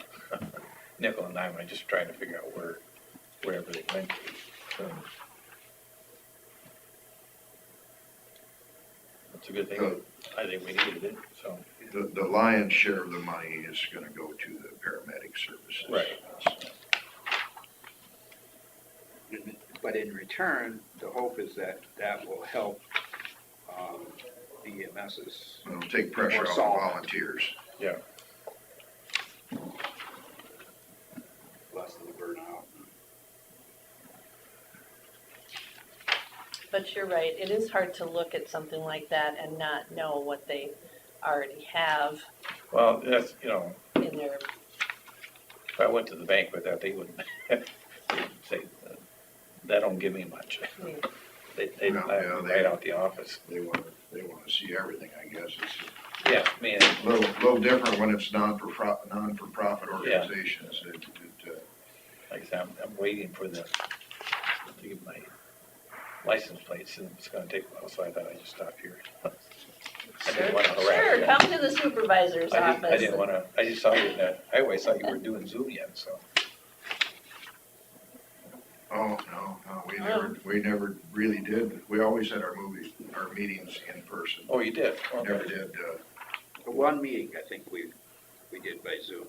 nickel and dime, I'm just trying to figure out wherever they went to. So. It's a good thing, I think we needed it, so. The lion's share of the money is gonna go to the paramedic services. Right. But in return, the hope is that that will help the EMS's. It'll take pressure More off the solvent. volunteers. Yeah. Less of the burnout. But you're right, it is hard to look at something like that and not know what they already have Well, that's, you know, in their, if I went to the bank with that, they would say, that don't give me much. They'd No, let yeah, me they- right out the office. They wanna see everything, I guess. It's Yeah, I mean, a little different when it's non-for-profit organizations. like I said, I'm waiting for to get my license plates, and it's gonna take a while, so I thought I'd just stop here. I didn't wanna harass sure, you. come to the supervisor's office. I didn't wanna, I just saw you that, I always thought you were doing Zoom yet, so. Oh, no, we never really did. We always had our meetings in person. Oh, you did? Never Okay. did, The one meeting, I think we did by Zoom.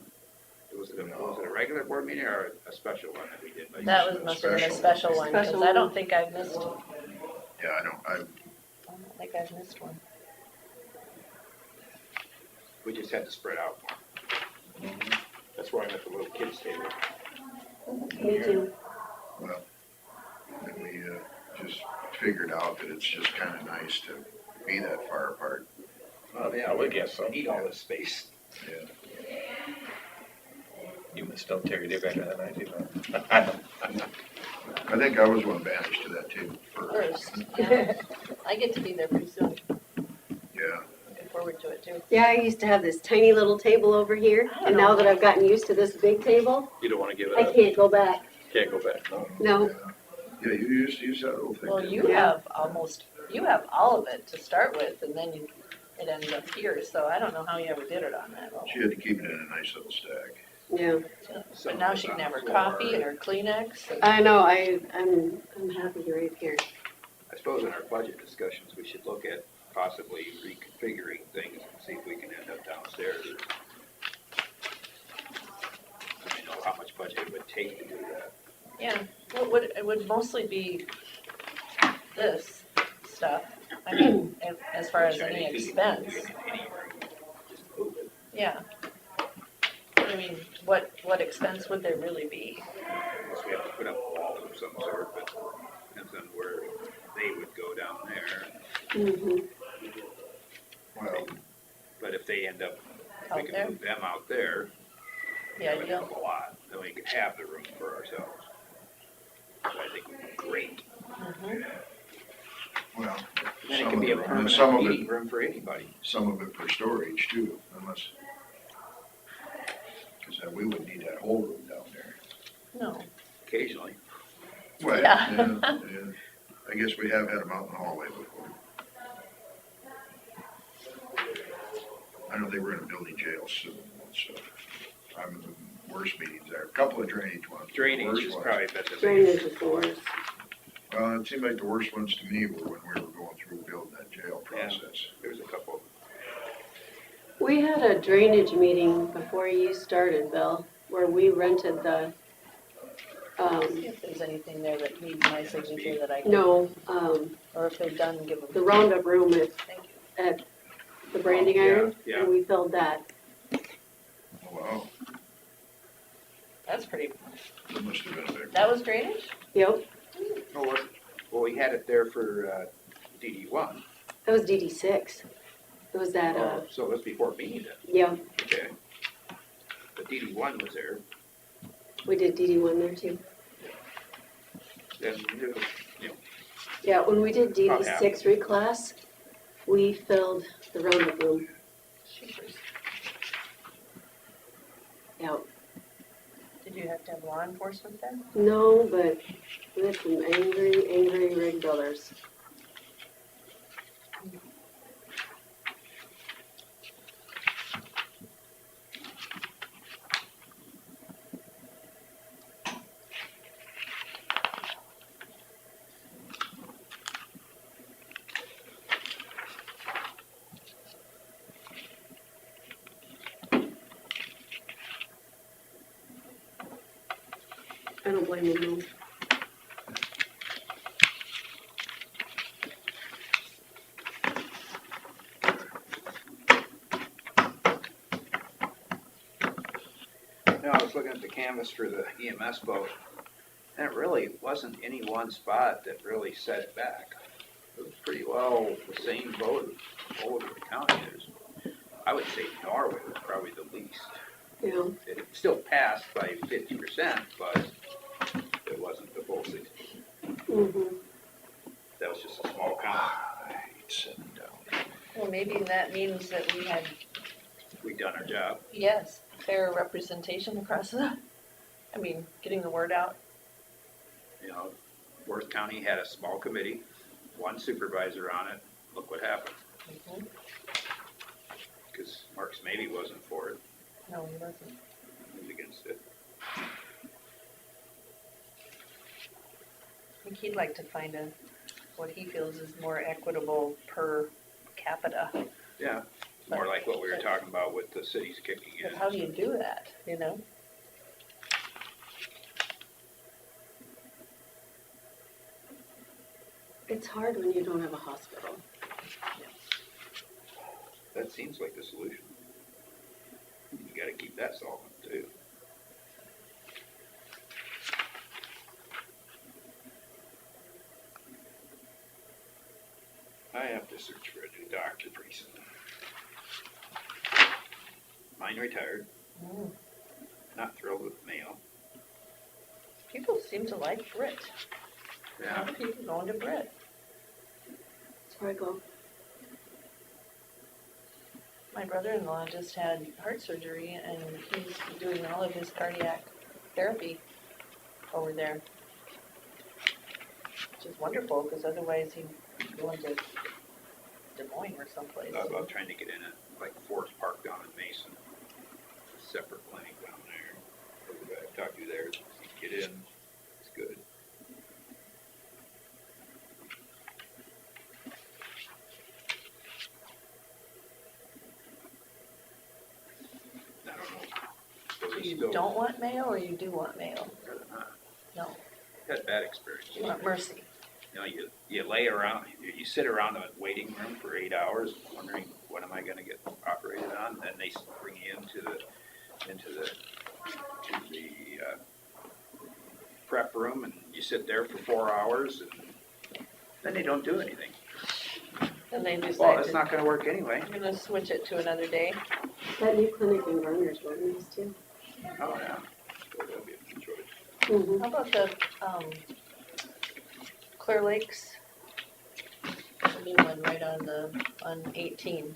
Was it a regular board meeting or a special one that we did by Zoom? That was, must have been a special one, because Special I one. don't think I've missed, yeah, I I don't think I've missed one. We just had to spread out more. That's why I'm at the little kids table. Me too. well, and we, just figured out that it's just kinda nice to be that far apart. Well, yeah, I would guess so. Need all this space. Yeah. You must know Terry did better than I do. I don't. I think I was one banished to that table first. First, yeah. I get to be there pretty soon, Yeah. looking forward to it too. Yeah, I used to have this tiny little table over here, and now that I've gotten used to this big table, You don't wanna give it I up? can't go back. Can't go back. No. Yeah, you used that little thing. Well, didn't you have you have all of it to start with, and then it ended up here, so I don't know how you ever did it on that level. She had to keep it in a nice little stack. Yeah. But now she can have her coffee and her Kleenex, and I know, I'm happy right here. I suppose in our budget discussions, we should look at possibly reconfiguring things and see if we can end up downstairs. I don't know how much budget it would take to do that. yeah, it would mostly be this stuff. I mean, as far as any expense, Just move it. yeah. I mean, what expense would there really be? Unless we have to put up a wall of some sort, but depends on where they would go down there. Mm-hmm. Well, But if they end up, if Out we can there? move them out there, The that would ideal, help a lot. Then we could have the room for ourselves. Which I think would be great. mhm. well, Then it some could of be a it, permanent some of meeting it, room for anybody. some of it for storage too, unless, because we wouldn't need that whole room down there. No, Occasionally. Well, Yeah. yeah. I guess we have had them out in the hallway before. I know they were gonna build jail soon, so I'm the worst meetings there. A couple of drainage ones. but the Drainage worst is ones- probably better. Drainage is the worst. Well, it seemed like the worst ones to me were when we were going through building that jail process. There's a couple. We had a drainage meeting before you started, Bill, where we rented the, see if there's anything there that needs my signature that I can, no, or if they're done, give them. the roundup room Thank you. at the branding iron, Yeah. and we filled that. Oh, wow, That's pretty, that must have been a big that one. was drainage? Yep, Oh, was it? Well, we had it there for DD1. that was DD6. It was that, Oh, so it was before me then. yeah, Okay. The DD1 was there. we did DD1 there too. Then, you know, Yeah, when we did About half. DD6 reclass, we filled the roundup room. Jeepers. Yeah, Did you have to have law enforcement there? no, but we had some angry rig builders. I don't blame them, no. was looking at the canvas for the EMS boat, and it really wasn't any one spot that really set it back. It was pretty well the same boat all over the county. I would say Norway was probably the least. Yeah. It still passed by 50%, but it wasn't the full 60. Mm-hmm. That was just a small county. Sitting down. Well, maybe that means that we had, We've done our job. yes, fair representation across the, I mean, getting the word out. You know, Worth County had a small committee, one supervisor on it. Look what happened. Mhm. Because Marks maybe wasn't for it, No, he wasn't. he was against it. I think he'd like to find what he feels is more equitable per capita. Yeah, more like what we were talking about with the cities kicking in. But how do you do that, you know? It's hard when you don't have a hospital. That seems like the solution. You gotta keep that solvent too. I have to search for a new doctor pretty soon. Mine retired, Mm. not thrilled with Mayo. People seem to like Brit. A lot Yeah, of people going to Brit. That's where I go. My brother-in-law just had heart surgery and he's doing all of his cardiac therapy over there. Which is wonderful, because otherwise he'd go into Des Moines or someplace. thought about trying to get in at like Forest Park down in Mason. It's a separate clinic down there. The guy I talked to there, you can get in, it's good. I don't know. So Suppose you it's still don't want Mayo or you do want Mayo? better than not. No, Had bad experience. you want Mercy. You know, you lay around, you sit around a waiting room for 8 hours, wondering, what am I gonna get operated on? Then they bring you into the prep room, and you sit there for 4 hours, and then they don't do anything. And they Well, decide it's not gonna work anyway. I'm gonna switch it to another day. That new clinic in Verner's was nice too. Oh, yeah. So that'd be a good choice. Mm-hmm. How about the, Clear Lakes? The new one right on 18.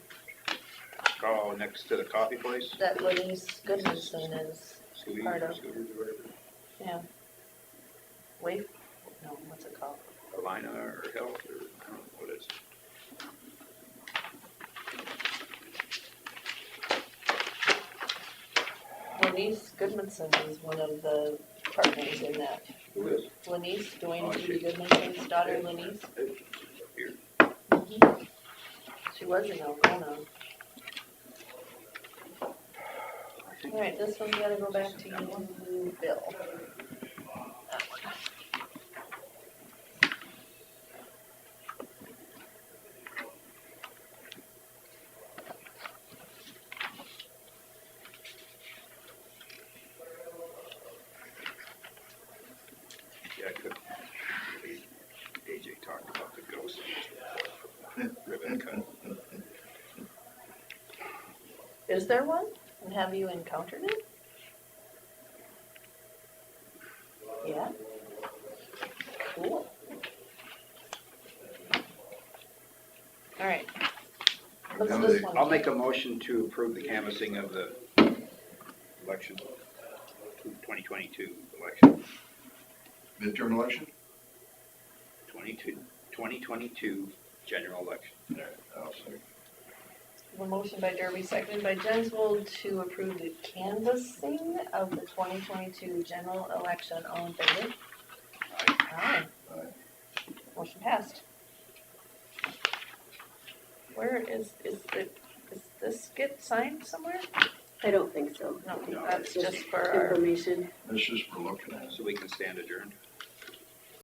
Oh, next to the coffee place? That Lenny's Goodmanson is Scooties part or of. Scooters or whatever. Yeah. Wait, no, what's it called? Alina or Health, or, I don't know what it is. Lenny's Goodmanson is one of the partners in that. Who is? Lenny's, Dwayne Oh, Judy she- Goodmanson's daughter, Lenny's. Here. She was in Algona. All right, this one's gotta go back to you, Bill. That one. Yeah, I could. AJ talked about the ghost ribbon cut. Is there one? And have you encountered it? Yeah? Cool. All right. What's Now this they- one? I'll make a motion to approve the canvassing of the election, 2022 election, Midterm election? 2022 general election. I'll second. A motion by Derby, seconded by Jensvold to approve the canvassing of the 2022 general election. All in favor? Aye. Aye. Motion passed. Where is this get signed somewhere? I don't think so. No, No, that's It's just for our, information. That's just for looking at. So we can stand adjourned.